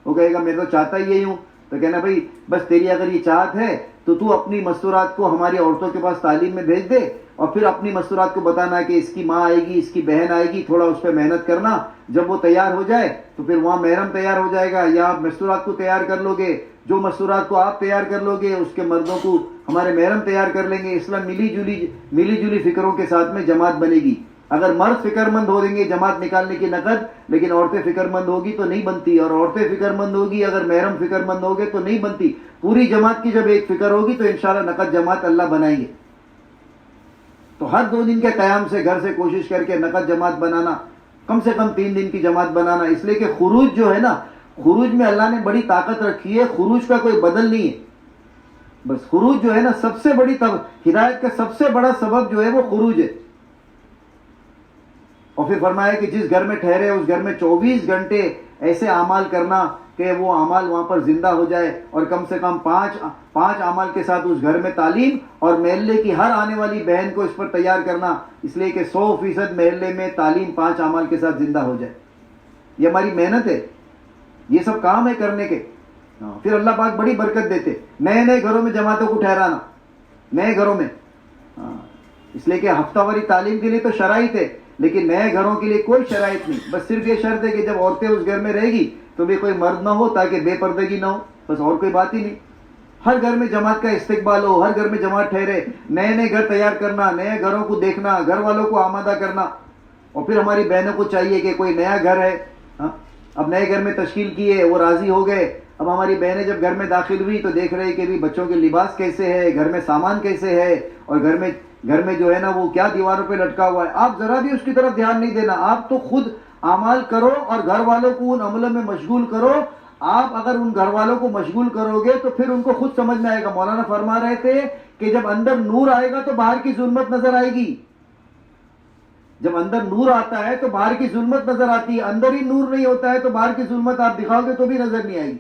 وہ کہے گا میں تو چاہتا ہی یہی ہوں، تو کہنا بھائی بس تیری اگر یہ چاہت ہے تو اپنی مستورات کو ہماری عورتوں کے پاس تعلیم میں بھیج دے، اور پھر اپنی مستورات کو بتانا کہ اس کی ماں آئے گی، اس کی بہن آئے گی، تھوڑا اس پہ محنت کرنا. جب وہ تیار ہو جائے تو پھر وہاں محرم تیار ہو جائے گا، یا آپ مستورات کو تیار کر لو گے، جو مستورات کو آپ تیار کر لو گے اس کے مردوں کو ہمارے محرم تیار کر لیں گے. اسلام ملی جلی فکروں کے ساتھ میں جماعت بنے گی. اگر مرد فکر مند ہو دیں گے جماعت نکالنے کی نقد، لیکن عورتیں فکر مند ہوگی تو نہیں بنتی، اور عورتیں فکر مند ہوگی اگر محرم فکر مند ہوگے تو نہیں بنتی. پوری جماعت کی جب ایک فکر ہوگی تو انشاءاللہ نقد جماعت اللہ بنائیں گے. تو ہر 2 دن کے قیام سے گھر سے کوشش کر کے نقد جماعت بنانا، کم سے کم 3 دن کی جماعت بنانا. اس لیے کہ خروج جو ہے نا، خروج میں اللہ نے بڑی طاقت رکھی ہے، خروج کا کوئی بدل نہیں ہے. بس خروج جو ہے نا سب سے بڑی ہدایت کا سب سے بڑا سبب جو ہے وہ خروج ہے. اور پھر فرمایا کہ جس گھر میں ٹھہرے اس گھر میں 24 گھنٹے ایسے اعمال کرنا کہ وہ اعمال وہاں پر زندہ ہو جائے، اور کم سے کم 5 اعمال کے ساتھ اس گھر میں تعلیم، اور محلے کی ہر آنے والی بہن کو اس پر تیار کرنا، اس لیے کہ 100% محلے میں تعلیم 5 اعمال کے ساتھ زندہ ہو جائے. یہ ہماری محنت ہے، یہ سب کام ہے کرنے کے. پھر اللہ پاک بڑی برکت دیتے. نئے گھروں میں جماعتوں کو ٹھہرانا، نئے گھروں میں، اس لیے کہ ہفتہ واری تعلیم کے لیے تو شرائط ہے، لیکن نئے گھروں کے لیے کوئی شرائط نہیں. بس صرف یہ شرط ہے کہ جب عورتیں اس گھر میں رہے گی تو بھی کوئی مرد نہ ہو تاکہ بے پردگی نہ ہو، بس اور کوئی بات ہی نہیں. ہر گھر میں جماعت کا استقبال ہو، ہر گھر میں جماعت ٹھہرے، نئے گھر تیار کرنا، نئے گھروں کو دیکھنا، گھر والوں کو آمادہ کرنا. اور پھر ہماری بہنوں کو چاہیے کہ کوئی نیا گھر ہے، اب نئے گھر میں تشکیل کی ہے، وہ راضی ہو گئے. اب ہماری بہنیں جب گھر میں داخل ہوئی تو دیکھ رہے کہ بھی بچوں کے لباس کیسے ہے، گھر میں سامان کیسے ہے، اور گھر میں جو ہے نا وہ کیا دیواروں پہ لٹکا ہوا ہے. آپ ذرا بھی اس کی طرف دھیان نہیں دینا، آپ تو خود اعمال کرو اور گھر والوں کو ان عملوں میں مشغول کرو. آپ اگر ان گھر والوں کو مشغول کرو گے تو پھر ان کو خود سمجھ میں آئے گا. مولانا فرما رہے تھے کہ جب اندر نور آئے گا تو باہر کی ظلمت نظر آئے گی. جب اندر نور آتا ہے تو باہر کی ظلمت نظر آتی ہے. اندر ہی نور نہیں ہوتا ہے تو باہر کی ظلمت آپ دکھاؤ گے تو بھی نظر نہیں آئے گی.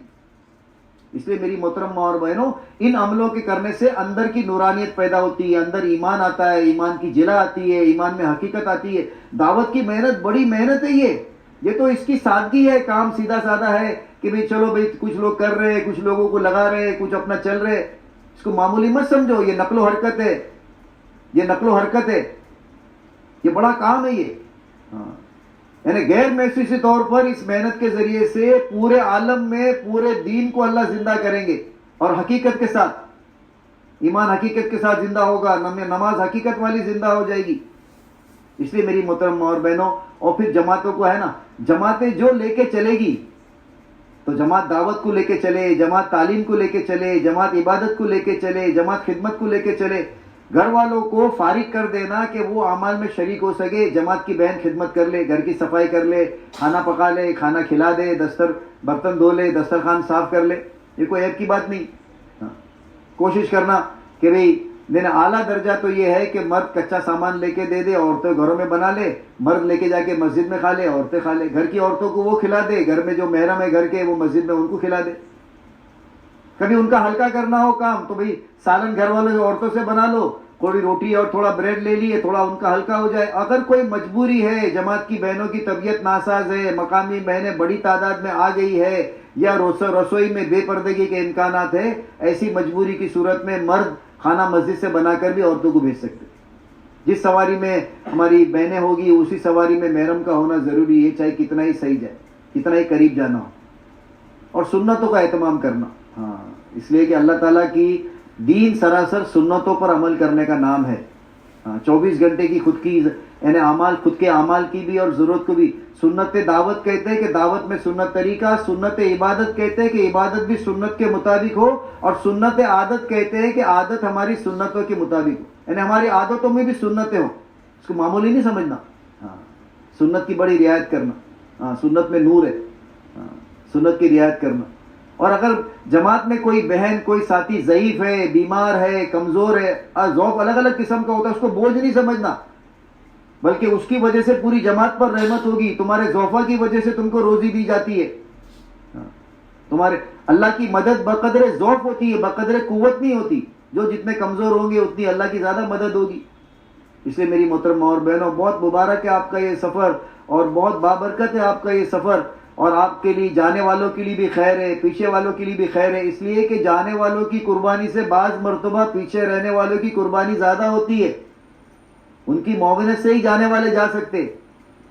اس لیے میری محترم اور بہنوں، ان عملوں کے کرنے سے اندر کی نورانیت پیدا ہوتی ہے، اندر ایمان آتا ہے، ایمان کی جلا آتی ہے، ایمان میں حقیقت آتی ہے. دعوت کی محنت بڑی محنت ہے. یہ تو اس کی سادگی ہے، کام سیدھا سادہ ہے کہ بھئی چلو بھئی کچھ لوگ کر رہے ہیں، کچھ لوگوں کو لگا رہے ہیں، کچھ اپنا چل رہے. اس کو معمولی مت سمجھو. یہ نقل و حرکت ہے، یہ نقل و حرکت ہے، یہ بڑا کام ہے. یہ یعنی غیر محسوسی طور پر اس محنت کے ذریعے سے پورے عالم میں پورے دین کو اللہ زندہ کریں گے، اور حقیقت کے ساتھ. ایمان حقیقت کے ساتھ زندہ ہوگا، نماز حقیقت والی زندہ ہو جائے گی. اس لیے میری محترم اور بہنوں، اور پھر جماعتوں کو ہے نا، جماعتیں جو لے کے چلے گی، تو جماعت دعوت کو لے کے چلے، جماعت تعلیم کو لے کے چلے، جماعت عبادت کو لے کے چلے، جماعت خدمت کو لے کے چلے. گھر والوں کو فارغ کر دینا کہ وہ اعمال میں شریک ہو سکے. جماعت کی بہن خدمت کر لے، گھر کی صفائی کر لے، کھانا پکا لے، کھانا کھلا دے، برتن دھو لے، دسترخوان صاف کر لے. یہ کوئی عیب کی بات نہیں. کوشش کرنا کہ بھئی اعلیٰ درجہ تو یہ ہے کہ مرد کچا سامان لے کے دے دے، عورتیں گھروں میں بنا لے، مرد لے کے جا کے مسجد میں کھا لے، عورتیں کھا لے. گھر کی عورتوں کو وہ کھلا دے، گھر میں جو محرم ہے گھر کے وہ مسجد میں ان کو کھلا دے. کبھی ان کا ہلکا کرنا ہو کام تو بھئی سالن گھر والوں سے عورتوں سے بنا لو، تھوڑی روٹی اور تھوڑا بریڈ لے لیے، تھوڑا ان کا ہلکا ہو جائے. اگر کوئی مجبوری ہے، جماعت کی بہنوں کی طبیعت ناساز ہے، مقامی بہنیں بڑی تعداد میں آ گئی ہے، یا رسوئی میں بے پردگی کے امکانات ہے، ایسی مجبوری کی صورت میں مرد کھانا مسجد سے بنا کر بھی عورتوں کو بھیج سکتے. جس سواری میں ہماری بہنیں ہوگی اسی سواری میں محرم کا ہونا ضروری ہے، چاہے کتنا ہی صحیح جائے، کتنا ہی قریب جانا ہو. اور سنتوں کا اہتمام کرنا. اس لیے کہ اللہ تعالیٰ کی دین سراسر سنتوں پر عمل کرنے کا نام ہے. 24 گھنٹے کی خود کی یعنی اعمال، خود کے اعمال کی بھی اور ضرورت کو بھی. سنت دعوت کہتے ہیں کہ دعوت میں سنت طریقہ، سنت عبادت کہتے ہیں کہ عبادت بھی سنت کے مطابق ہو، اور سنت عادت کہتے ہیں کہ عادت ہماری سنتوں کے مطابق ہو، یعنی ہماری عادتوں میں بھی سنتیں ہوں. اس کو معمولی نہیں سمجھنا. سنت کی بڑی رعایت کرنا. سنت میں نور ہے. سنت کی رعایت کرنا. اور اگر جماعت میں کوئی بہن، کوئی ساتھی ضعیف ہے، بیمار ہے، کمزور ہے، ذوق الگ الگ قسم کا ہوتا ہے، اس کو بوجھ نہیں سمجھنا، بلکہ اس کی وجہ سے پوری جماعت پر رحمت ہوگی. تمہارے ضعفا کی وجہ سے تم کو روزی دی جاتی ہے. تمہارے اللہ کی مدد بقدر ضعف ہوتی ہے، بقدر قوت نہیں ہوتی. جو جتنے کمزور ہوں گے اتنی اللہ کی زیادہ مدد ہوگی. اس لیے میری محترم اور بہنوں، بہت مبارک ہے آپ کا یہ سفر، اور بہت بابرکت ہے آپ کا یہ سفر. اور آپ کے لیے، جانے والوں کے لیے بھی خیر ہے، پیچھے والوں کے لیے بھی خیر ہے. اس لیے کہ جانے والوں کی قربانی سے بعض مرتبہ پیچھے رہنے والوں کی قربانی زیادہ ہوتی ہے. ان کی معاونت سے ہی جانے والے جا سکتے.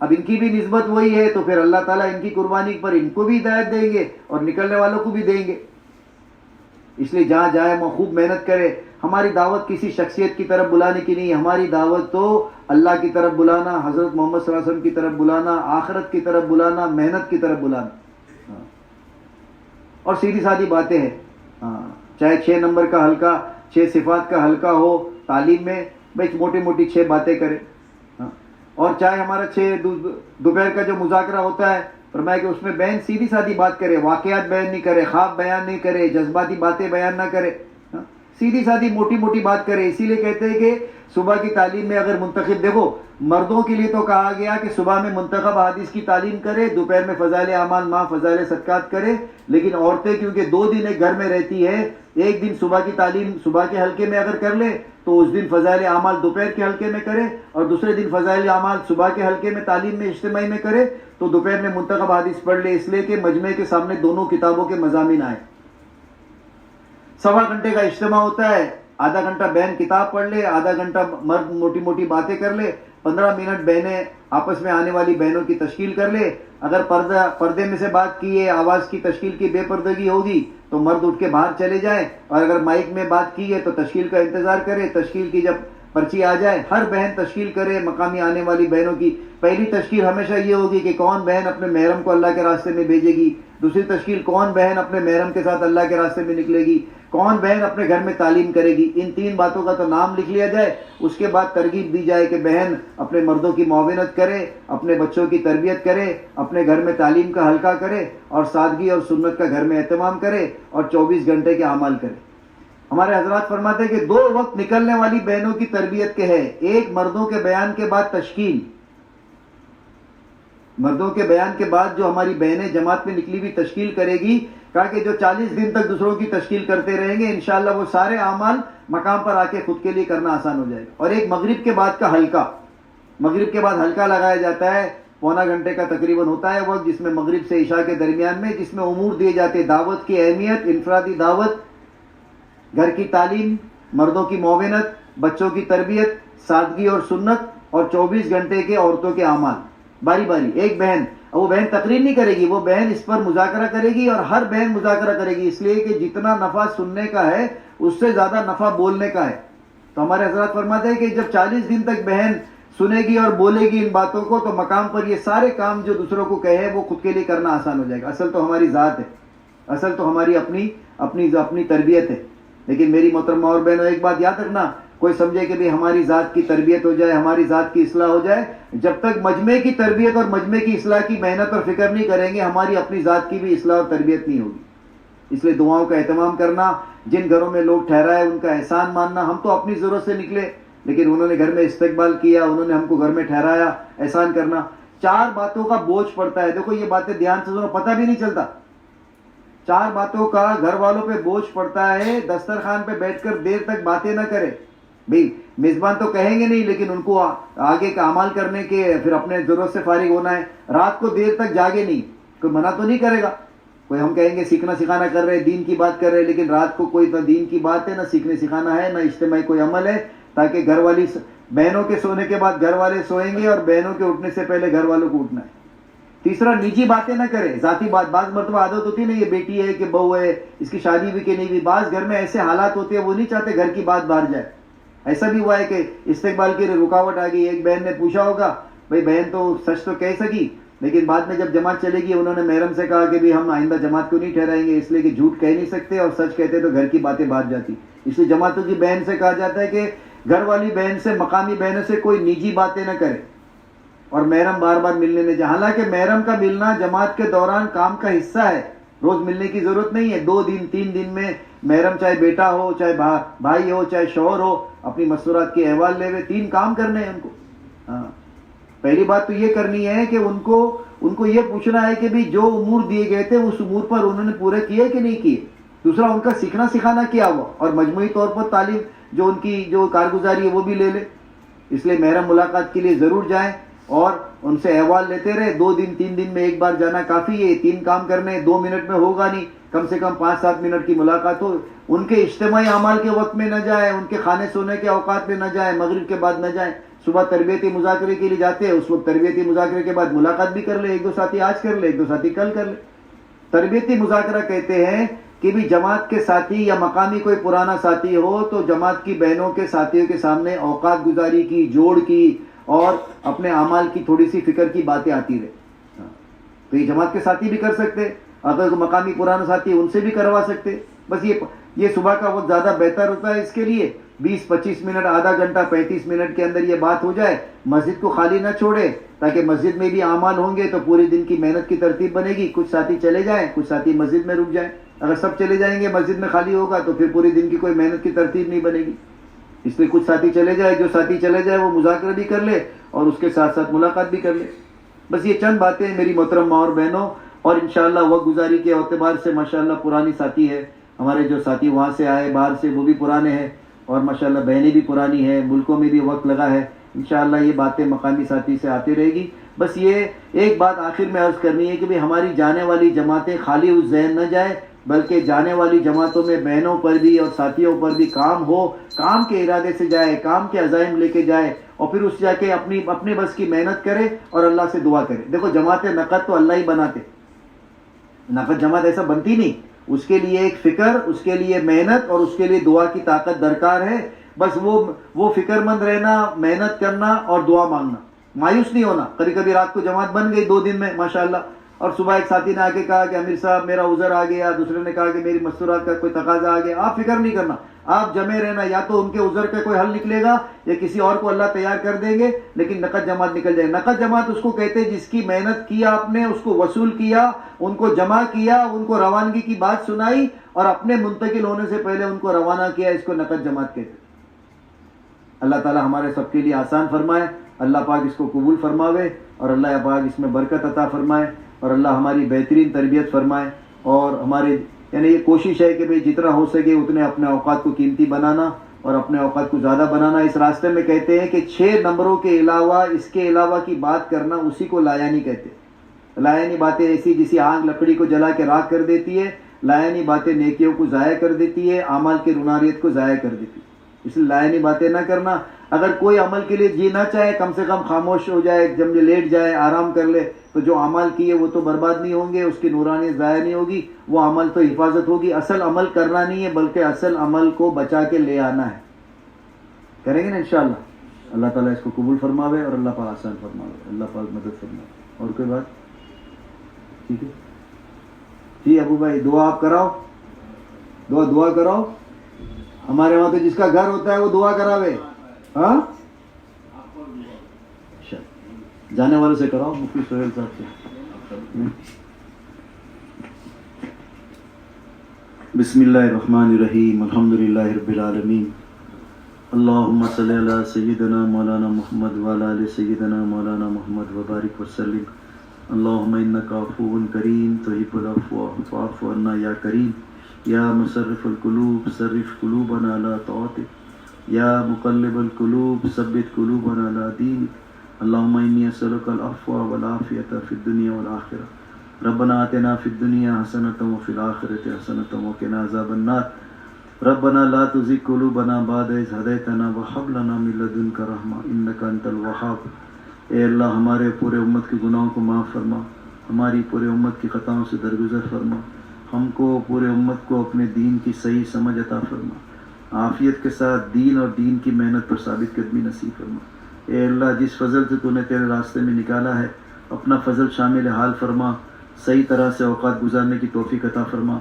اب ان کی بھی نسبت وہی ہے تو پھر اللہ تعالیٰ ان کی قربانی پر ان کو بھی ہدایت دیں گے اور نکلنے والوں کو بھی دیں گے. اس لیے جہاں جائے وہ خوب محنت کرے. ہماری دعوت کسی شخصیت کی طرف بلانے کی نہیں، ہماری دعوت تو اللہ کی طرف بلانا، حضرت محمد صلی اللہ علیہ وسلم کی طرف بلانا، آخرت کی طرف بلانا، محنت کی طرف بلانا. اور سیدھی سادی باتیں ہیں. چاہے 6 نمبر کا حلقہ، 6 صفات کا حلقہ ہو تعلیم میں، بھائی موٹی موٹی 6 باتیں کرے. اور چاہے ہمارا 6 دوپہر کا جو مذاکرہ ہوتا ہے، فرمایا کہ اس میں بہن سیدھی سادی بات کرے، واقعات بیان نہیں کرے، خواب بیان نہیں کرے، جذباتی باتیں بیان نہ کرے، سیدھی سادی موٹی موٹی بات کرے. اسی لیے کہتے ہیں کہ صبح کی تعلیم میں اگر منتخب، دیکھو مردوں کے لیے تو کہا گیا کہ صبح میں منتخب حدیث کی تعلیم کرے، دوپہر میں فضائل اعمال ماں فضائل صدقات کرے. لیکن عورتیں کیونکہ 2 دن ایک گھر میں رہتی ہے، ایک دن صبح کی تعلیم صبح کے حلقے میں اگر کر لے تو اس دن فضائل اعمال دوپہر کے حلقے میں کرے، اور دوسرے دن فضائل اعمال صبح کے حلقے میں تعلیم میں اجتماعی میں کرے. تو دوپہر میں منتخب حدیث پڑھ لے، اس لیے کہ مجمع کے سامنے دونوں کتابوں کے مضامین آئے. 1.25 گھنٹے کا اجتماع ہوتا ہے، آدھا گھنٹہ بہن کتاب پڑھ لے، آدھا گھنٹہ مرد موٹی موٹی باتیں کر لے، 15 منٹ بہنیں آپس میں آنے والی بہنوں کی تشکیل کر لے. اگر پردے میں سے بات کی ہے، آواز کی تشکیل کی بے پردگی ہوگی تو مرد اٹھ کے باہر چلے جائیں، اور اگر مائک میں بات کی ہے تو تشکیل کا انتظار کرے. تشکیل کی جب پرچی آ جائے، ہر بہن تشکیل کرے مقامی آنے والی بہنوں کی. پہلی تشکیل ہمیشہ یہ ہوگی کہ کون بہن اپنے محرم کو اللہ کے راستے میں بھیجے گی. دوسری تشکیل کون بہن اپنے محرم کے ساتھ اللہ کے راستے میں نکلے گی. کون بہن اپنے گھر میں تعلیم کرے گی. ان 3 باتوں کا تو نام لکھ لیا جائے. اس کے بعد ترغیب دی جائے کہ بہن اپنے مردوں کی معاونت کرے، اپنے بچوں کی تربیت کرے، اپنے گھر میں تعلیم کا حلقہ کرے، اور سادگی اور سنت کا گھر میں اہتمام کرے، اور 24 گھنٹے کے اعمال کرے. ہمارے حضرات فرماتے ہیں کہ 2 وقت نکلنے والی بہنوں کی تربیت کے ہے. ایک مردوں کے بیان کے بعد تشکیل، مردوں کے بیان کے بعد جو ہماری بہنیں جماعت میں نکلی ہوئی تشکیل کرے گی، کہا کہ جو 40 دن تک دوسروں کی تشکیل کرتے رہیں گے انشاءاللہ وہ سارے اعمال مقام پر آ کے خود کے لیے کرنا آسان ہو جائے گا. اور ایک مغرب کے بعد کا حلقہ، مغرب کے بعد حلقہ لگایا جاتا ہے، پونا گھنٹے کا تقریباً ہوتا ہے وقت، جس میں مغرب سے عشاء کے درمیان میں، جس میں امور دیے جاتے ہیں: دعوت کی اہمیت، انفرادی دعوت، گھر کی تعلیم، مردوں کی معاونت، بچوں کی تربیت، سادگی اور سنت، اور 24 گھنٹے کے عورتوں کے اعمال. باری باری ایک بہن، وہ بہن تقریر نہیں کرے گی، وہ بہن اس پر مذاکرہ کرے گی، اور ہر بہن مذاکرہ کرے گی، اس لیے کہ جتنا نفع سننے کا ہے اس سے زیادہ نفع بولنے کا ہے. تو ہمارے حضرات فرماتے ہیں کہ جب 40 دن تک بہن سنے گی اور بولے گی ان باتوں کو، تو مقام پر یہ سارے کام جو دوسروں کو کہے وہ خود کے لیے کرنا آسان ہو جائے گا. اصل تو ہماری ذات ہے، اصل تو ہماری اپنی تربیت ہے. لیکن میری محترمہ اور بہنوں، ایک بات یاد رکھنا، کوئی سمجھے کہ بھی ہماری ذات کی تربیت ہو جائے، ہماری ذات کی اصلاح ہو جائے، جب تک مجمع کی تربیت اور مجمع کی اصلاح کی محنت اور فکر نہیں کریں گے، ہماری اپنی ذات کی بھی اصلاح اور تربیت نہیں ہوگی. اس لیے دعاؤں کا اہتمام کرنا، جن گھروں میں لوگ ٹھہرائے ان کا احسان ماننا. ہم تو اپنی ضرورت سے نکلے، لیکن انہوں نے گھر میں استقبال کیا، انہوں نے ہم کو گھر میں ٹھہرایا، احسان کرنا. 4 باتوں کا بوجھ پڑتا ہے. دیکھو یہ باتیں دھیان سے سنو، پتہ بھی نہیں چلتا. 4 باتوں کا گھر والوں پہ بوجھ پڑتا ہے. دسترخوان پہ بیٹھ کر دیر تک باتیں نہ کرے. بھئی میزبان تو کہیں گے نہیں، لیکن ان کو آگے کا عمل کرنے کے، پھر اپنے ضرورت سے فارغ ہونا ہے. رات کو دیر تک جاگے نہیں، کوئی منع تو نہیں کرے گا. کوئی ہم کہیں گے سیکھنا سکھانا کر رہے، دین کی بات کر رہے، لیکن رات کو کوئی نہ دین کی بات ہے، نہ سیکھنے سکھانا ہے، نہ اجتماعی کوئی عمل ہے، تاکہ گھر والی بہنوں کے سونے کے بعد گھر والے سوئیں گے، اور بہنوں کے اٹھنے سے پہلے گھر والوں کو اٹھنا ہے. تیسرا، نجی باتیں نہ کرے، ذاتی بات. بعض مرتبہ عادت ہوتی ہے نا، یہ بیٹی ہے کہ بہو ہے، اس کی شادی بھی کہ نہیں ہوئی. بعض گھر میں ایسے حالات ہوتے ہیں وہ نہیں چاہتے گھر کی بات باہر جائے. ایسا بھی ہوا ہے کہ استقبال کے لیے رکاوٹ آ گئی. ایک بہن نے پوچھا ہوگا، بھائی بہن تو سچ تو کہہ سکی، لیکن بعد میں جب جماعت چلے گی انہوں نے محرم سے کہا کہ بھی ہم آئندہ جماعت کو نہیں ٹھہرائیں گے، اس لیے کہ جھوٹ کہہ نہیں سکتے، اور سچ کہتے تو گھر کی باتیں باہر جاتی. اس لیے جماعتوں کی بہن سے کہا جاتا ہے کہ گھر والی بہن سے، مقامی بہنوں سے کوئی نجی باتیں نہ کرے، اور محرم بار بار ملنے نہ جائے. حالانکہ محرم کا ملنا جماعت کے دوران کام کا حصہ ہے، روز ملنے کی ضرورت نہیں ہے. 2 دن 3 دن میں محرم، چاہے بیٹا ہو، چاہے بھائی ہو، چاہے شوہر ہو، اپنی مسورات کے احوال لے ہوئے 3 کام کرنے ہیں ان کو. ہاں، پہلی بات تو یہ کرنی ہے کہ ان کو یہ پوچھنا ہے کہ بھی جو امور دیے گئے تھے اس امور پر انہوں نے پورے کیے کہ نہیں کیے. دوسرا، ان کا سیکھنا سکھانا کیا ہوا، اور مجموعی طور پر تعلیم جو ان کی جو کارگزاری ہے وہ بھی لے لے. اس لیے محرم ملاقات کے لیے ضرور جائیں اور ان سے احوال لیتے رہے. 2 دن 3 دن میں ایک بار جانا کافی ہے. 3 کام کرنے 2 منٹ میں ہوگا نہیں، کم سے کم 5-7 منٹ کی ملاقات ہو. ان کے اجتماعی اعمال کے وقت میں نہ جائیں، ان کے کھانے سونے کے اوقات میں نہ جائیں، مغرب کے بعد نہ جائیں. صبح تربیتی مذاکرے کے لیے جاتے ہیں، اس وقت تربیتی مذاکرے کے بعد ملاقات بھی کر لے. 1-2 ساتھی آج کر لے، 1-2 ساتھی کل کر لے. تربیتی مذاکرہ کہتے ہیں کہ بھی جماعت کے ساتھی یا مقامی کوئی پرانا ساتھی ہو تو جماعت کی بہنوں کے ساتھیوں کے سامنے اوقات گزاری کی، جوڑ کی، اور اپنے اعمال کی تھوڑی سی فکر کی باتیں آتی رہے. تو یہ جماعت کے ساتھی بھی کر سکتے، اگر مقامی پرانا ساتھی ان سے بھی کروا سکتے. بس یہ صبح کا وقت زیادہ بہتر ہوتا ہے اس کے لیے. 20-25 منٹ، آدھا گھنٹہ، 35 منٹ کے اندر یہ بات ہو جائے. مسجد کو خالی نہ چھوڑے، تاکہ مسجد میں بھی اعمال ہوں گے تو پورے دن کی محنت کی ترتیب بنے گی. کچھ ساتھی چلے جائیں، کچھ ساتھی مسجد میں رک جائیں. اگر سب چلے جائیں گے، مسجد میں خالی ہوگا تو پھر پورے دن کی کوئی محنت کی ترتیب نہیں بنے گی. اس لیے کچھ ساتھی چلے جائے، جو ساتھی چلے جائے وہ مذاکرہ بھی کر لے اور اس کے ساتھ ساتھ ملاقات بھی کر لے. بس یہ چند باتیں میری محترم ماں اور بہنوں. اور انشاءاللہ وقت گزاری کے اعتبار سے ماشاءاللہ پرانی ساتھی ہے. ہمارے جو ساتھی وہاں سے آئے باہر سے وہ بھی پرانے ہیں، اور ماشاءاللہ بہنیں بھی پرانی ہیں، ملکوں میں بھی وقت لگا ہے. انشاءاللہ یہ باتیں مقامی ساتھی سے آتی رہے گی. بس یہ ایک بات آخر میں عرض کرنی ہے کہ بھی ہماری جانے والی جماعتیں خالی اس ذہن نہ جائے، بلکہ جانے والی جماعتوں میں بہنوں پر بھی اور ساتھیوں پر بھی کام ہو، کام کے ارادے سے جائے، کام کے عزائم لے کے جائے، اور پھر اس جا کے اپنے بس کی محنت کرے اور اللہ سے دعا کرے. دیکھو جماعت نقد تو اللہ ہی بناتے، نقد جماعت ایسا بنتی نہیں. اس کے لیے ایک فکر، اس کے لیے محنت اور اس کے لیے دعا کی طاقت درکار ہے. بس وہ فکر مند رہنا، محنت کرنا اور دعا مانگنا، مایوس نہیں ہونا. کبھی کبھی رات کو جماعت بن گئی 2 دن میں ماشاءاللہ، اور صبح ایک ساتھی نے آ کے کہا کہ امیر صاحب میرا عذر آ گیا، دوسرے نے کہا کہ میری مستورات کا کوئی تقاضا آ گیا. آپ فکر نہیں کرنا، آپ جمے رہنا، یا تو ان کے عذر کا کوئی حل نکلے گا یا کسی اور کو اللہ تیار کر دیں گے، لیکن نقد جماعت نکل جائے. نقد جماعت اس کو کہتے ہیں جس کی محنت کیا آپ نے، اس کو وصول کیا، ان کو جمع کیا، ان کو روانگی کی بات سنائی اور اپنے منتقل ہونے سے پہلے ان کو روانہ کیا، اس کو نقد جماعت کہتے ہیں. اللہ تعالیٰ ہمارے سب کے لیے آسان فرمائے، اللہ پاک اس کو قبول فرماوے اور اللہ پاک اس میں برکت عطا فرمائے اور اللہ ہماری بہترین تربیت فرمائے. اور ہمارے یعنی یہ کوشش ہے کہ بھئی جتنا ہو سکے اتنے اپنے اوقات کو قیمتی بنانا اور اپنے اوقات کو زیادہ بنانا. اس راستے میں کہتے ہیں کہ 6 نمبروں کے علاوہ اس کے علاوہ کی بات کرنا اسی کو لایانی کہتے ہیں. لایانی باتیں ایسی جیسی آگ لکڑی کو جلا کے راکھ کر دیتی ہے، لایانی باتیں نیکیوں کو ضائع کر دیتی ہے، اعمال کی روناریت کو ضائع کر دیتی ہے. اس لیے لایانی باتیں نہ کرنا. اگر کوئی عمل کے لیے جی نہ چاہے کم سے کم خاموش ہو جائے، جب یہ لیٹ جائے، آرام کر لے، تو جو عمل کیے وہ تو برباد نہیں ہوں گے، اس کی نورانیت ضائع نہیں ہوگی، وہ عمل تو حفاظت ہوگی. اصل عمل کرنا نہیں ہے بلکہ اصل عمل کو بچا کے لے آنا ہے. کریں گے نا انشاءاللہ. اللہ تعالیٰ اس کو قبول فرماوے اور اللہ پاک آسان فرماوے، اللہ پاک مدد فرماوے. اور کوئی بات؟ ٹھیک ہے جی ابو بھائی، دعا آپ کراؤ، دعا کراؤ. ہمارے وہاں تو جس کا گھر ہوتا ہے وہ دعا کراوے. ہاں جانے والوں سے کراؤ، مفتی سہیل صاحب سے. بسم اللہ الرحمن الرحیم، الحمدللہ رب العالمین، اللہم صلی علی سیدنا مولانا محمد وعلی آل سیدنا مولانا محمد وبارک وسلم. اللہم انک عفو کریم تحب العفو فاعف عنا یا کریم. یا مصرف القلوب صرف قلوبنا علی طاعتک. یا مقلب القلوب ثبت قلوبنا علی دینک. اللہم انی اسألک العفو والعافیۃ فی الدنیا والآخرہ. ربنا آتنا فی الدنیا حسنۃ وفی الآخرۃ حسنۃ وقنا عذاب النار. ربنا لا تزغ قلوبنا بعد اذ ہدیتنا وہب لنا من لدنک رحمہ انک انت الوہاب. اے اللہ ہمارے پورے امت کے گناہوں کو معاف فرما، ہماری پورے امت کی خطاؤں سے درگزر فرما. ہم کو پورے امت کو اپنے دین کی صحیح سمجھ عطا فرما. عافیت کے ساتھ دین اور دین کی محنت پر ثابت قدمی نصیب فرما. اے اللہ جس فضل سے تو نے تیرے راستے میں نکالا ہے، اپنا فضل شامل حال فرما. صحیح طرح سے اوقات گزارنے کی توفیق عطا فرما.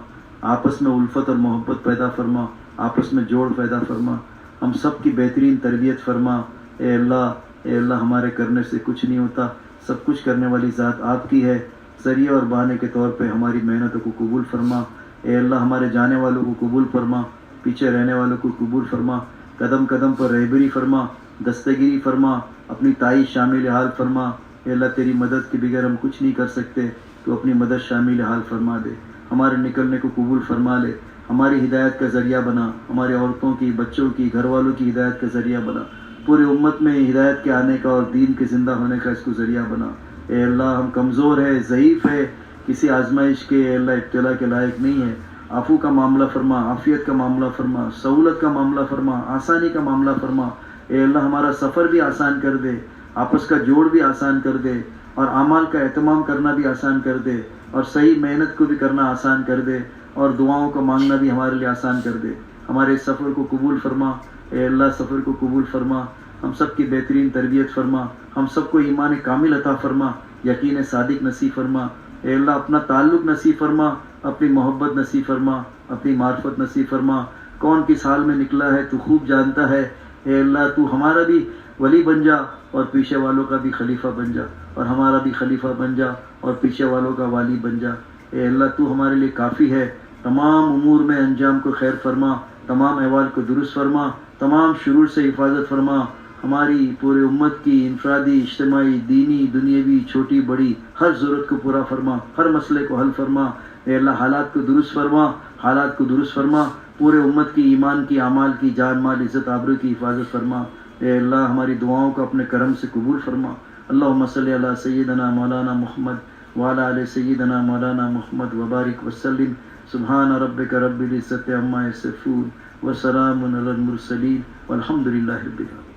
آپس میں الفت اور محبت پیدا فرما، آپس میں جوڑ پیدا فرما. ہم سب کی بہترین تربیت فرما. اے اللہ ہمارے کرنے سے کچھ نہیں ہوتا، سب کچھ کرنے والی ذات آپ کی ہے. ذریعہ اور بہانے کے طور پہ ہماری محنتوں کو قبول فرما. اے اللہ ہمارے جانے والوں کو قبول فرما، پیچھے رہنے والوں کو قبول فرما. قدم قدم پر رہبری فرما، دستگیری فرما، اپنی تائید شامل حال فرما. اے اللہ تیری مدد کے بغیر ہم کچھ نہیں کر سکتے، تو اپنی مدد شامل حال فرما دے. ہمارے نکلنے کو قبول فرما لے. ہماری ہدایت کا ذریعہ بنا، ہمارے عورتوں کی، بچوں کی، گھر والوں کی ہدایت کا ذریعہ بنا. پوری امت میں ہدایت کے آنے کا اور دین کے زندہ ہونے کا اس کو ذریعہ بنا. اے اللہ ہم کمزور ہے، ضعیف ہے، کسی آزمائش کے اے اللہ ابتلا کے لائق نہیں ہے. عفو کا معاملہ فرما، عافیت کا معاملہ فرما، سہولت کا معاملہ فرما، آسانی کا معاملہ فرما. اے اللہ ہمارا سفر بھی آسان کر دے، آپس کا جوڑ بھی آسان کر دے، اور اعمال کا اہتمام کرنا بھی آسان کر دے، اور صحیح محنت کو بھی کرنا آسان کر دے، اور دعاؤں کا مانگنا بھی ہمارے لیے آسان کر دے. ہمارے سفر کو قبول فرما. اے اللہ سفر کو قبول فرما. ہم سب کی بہترین تربیت فرما. ہم سب کو ایمان کامل عطا فرما، یقین صادق نصیب فرما. اے اللہ اپنا تعلق نصیب فرما، اپنی محبت نصیب فرما، اپنی معرفت نصیب فرما. کون کس حال میں نکلا ہے تو خوب جانتا ہے. اے اللہ تو ہمارا بھی ولی بن جا اور پیچھے والوں کا بھی خلیفہ بن جا، اور ہمارا بھی خلیفہ بن جا اور پیچھے والوں کا والی بن جا. اے اللہ تو ہمارے لیے کافی ہے. تمام امور میں انجام کو خیر فرما، تمام احوال کو درست فرما، تمام شرور سے حفاظت فرما. ہماری پورے امت کی انفرادی، اجتماعی، دینی، دنیاوی، چھوٹی بڑی ہر ضرورت کو پورا فرما، ہر مسئلے کو حل فرما. اے اللہ حالات کو درست فرما، حالات کو درست فرما. پورے امت کی ایمان کی، اعمال کی، جان مال عزت آبرو کی حفاظت فرما. اے اللہ ہماری دعاؤں کو اپنے کرم سے قبول فرما. اللہم صلی علی سیدنا مولانا محمد وعلی آل سیدنا مولانا محمد وبارک وسلم. سبحان ربک رب العزت عما یصفون وسلام علی المرسلین والحمد للہ رب العالمین.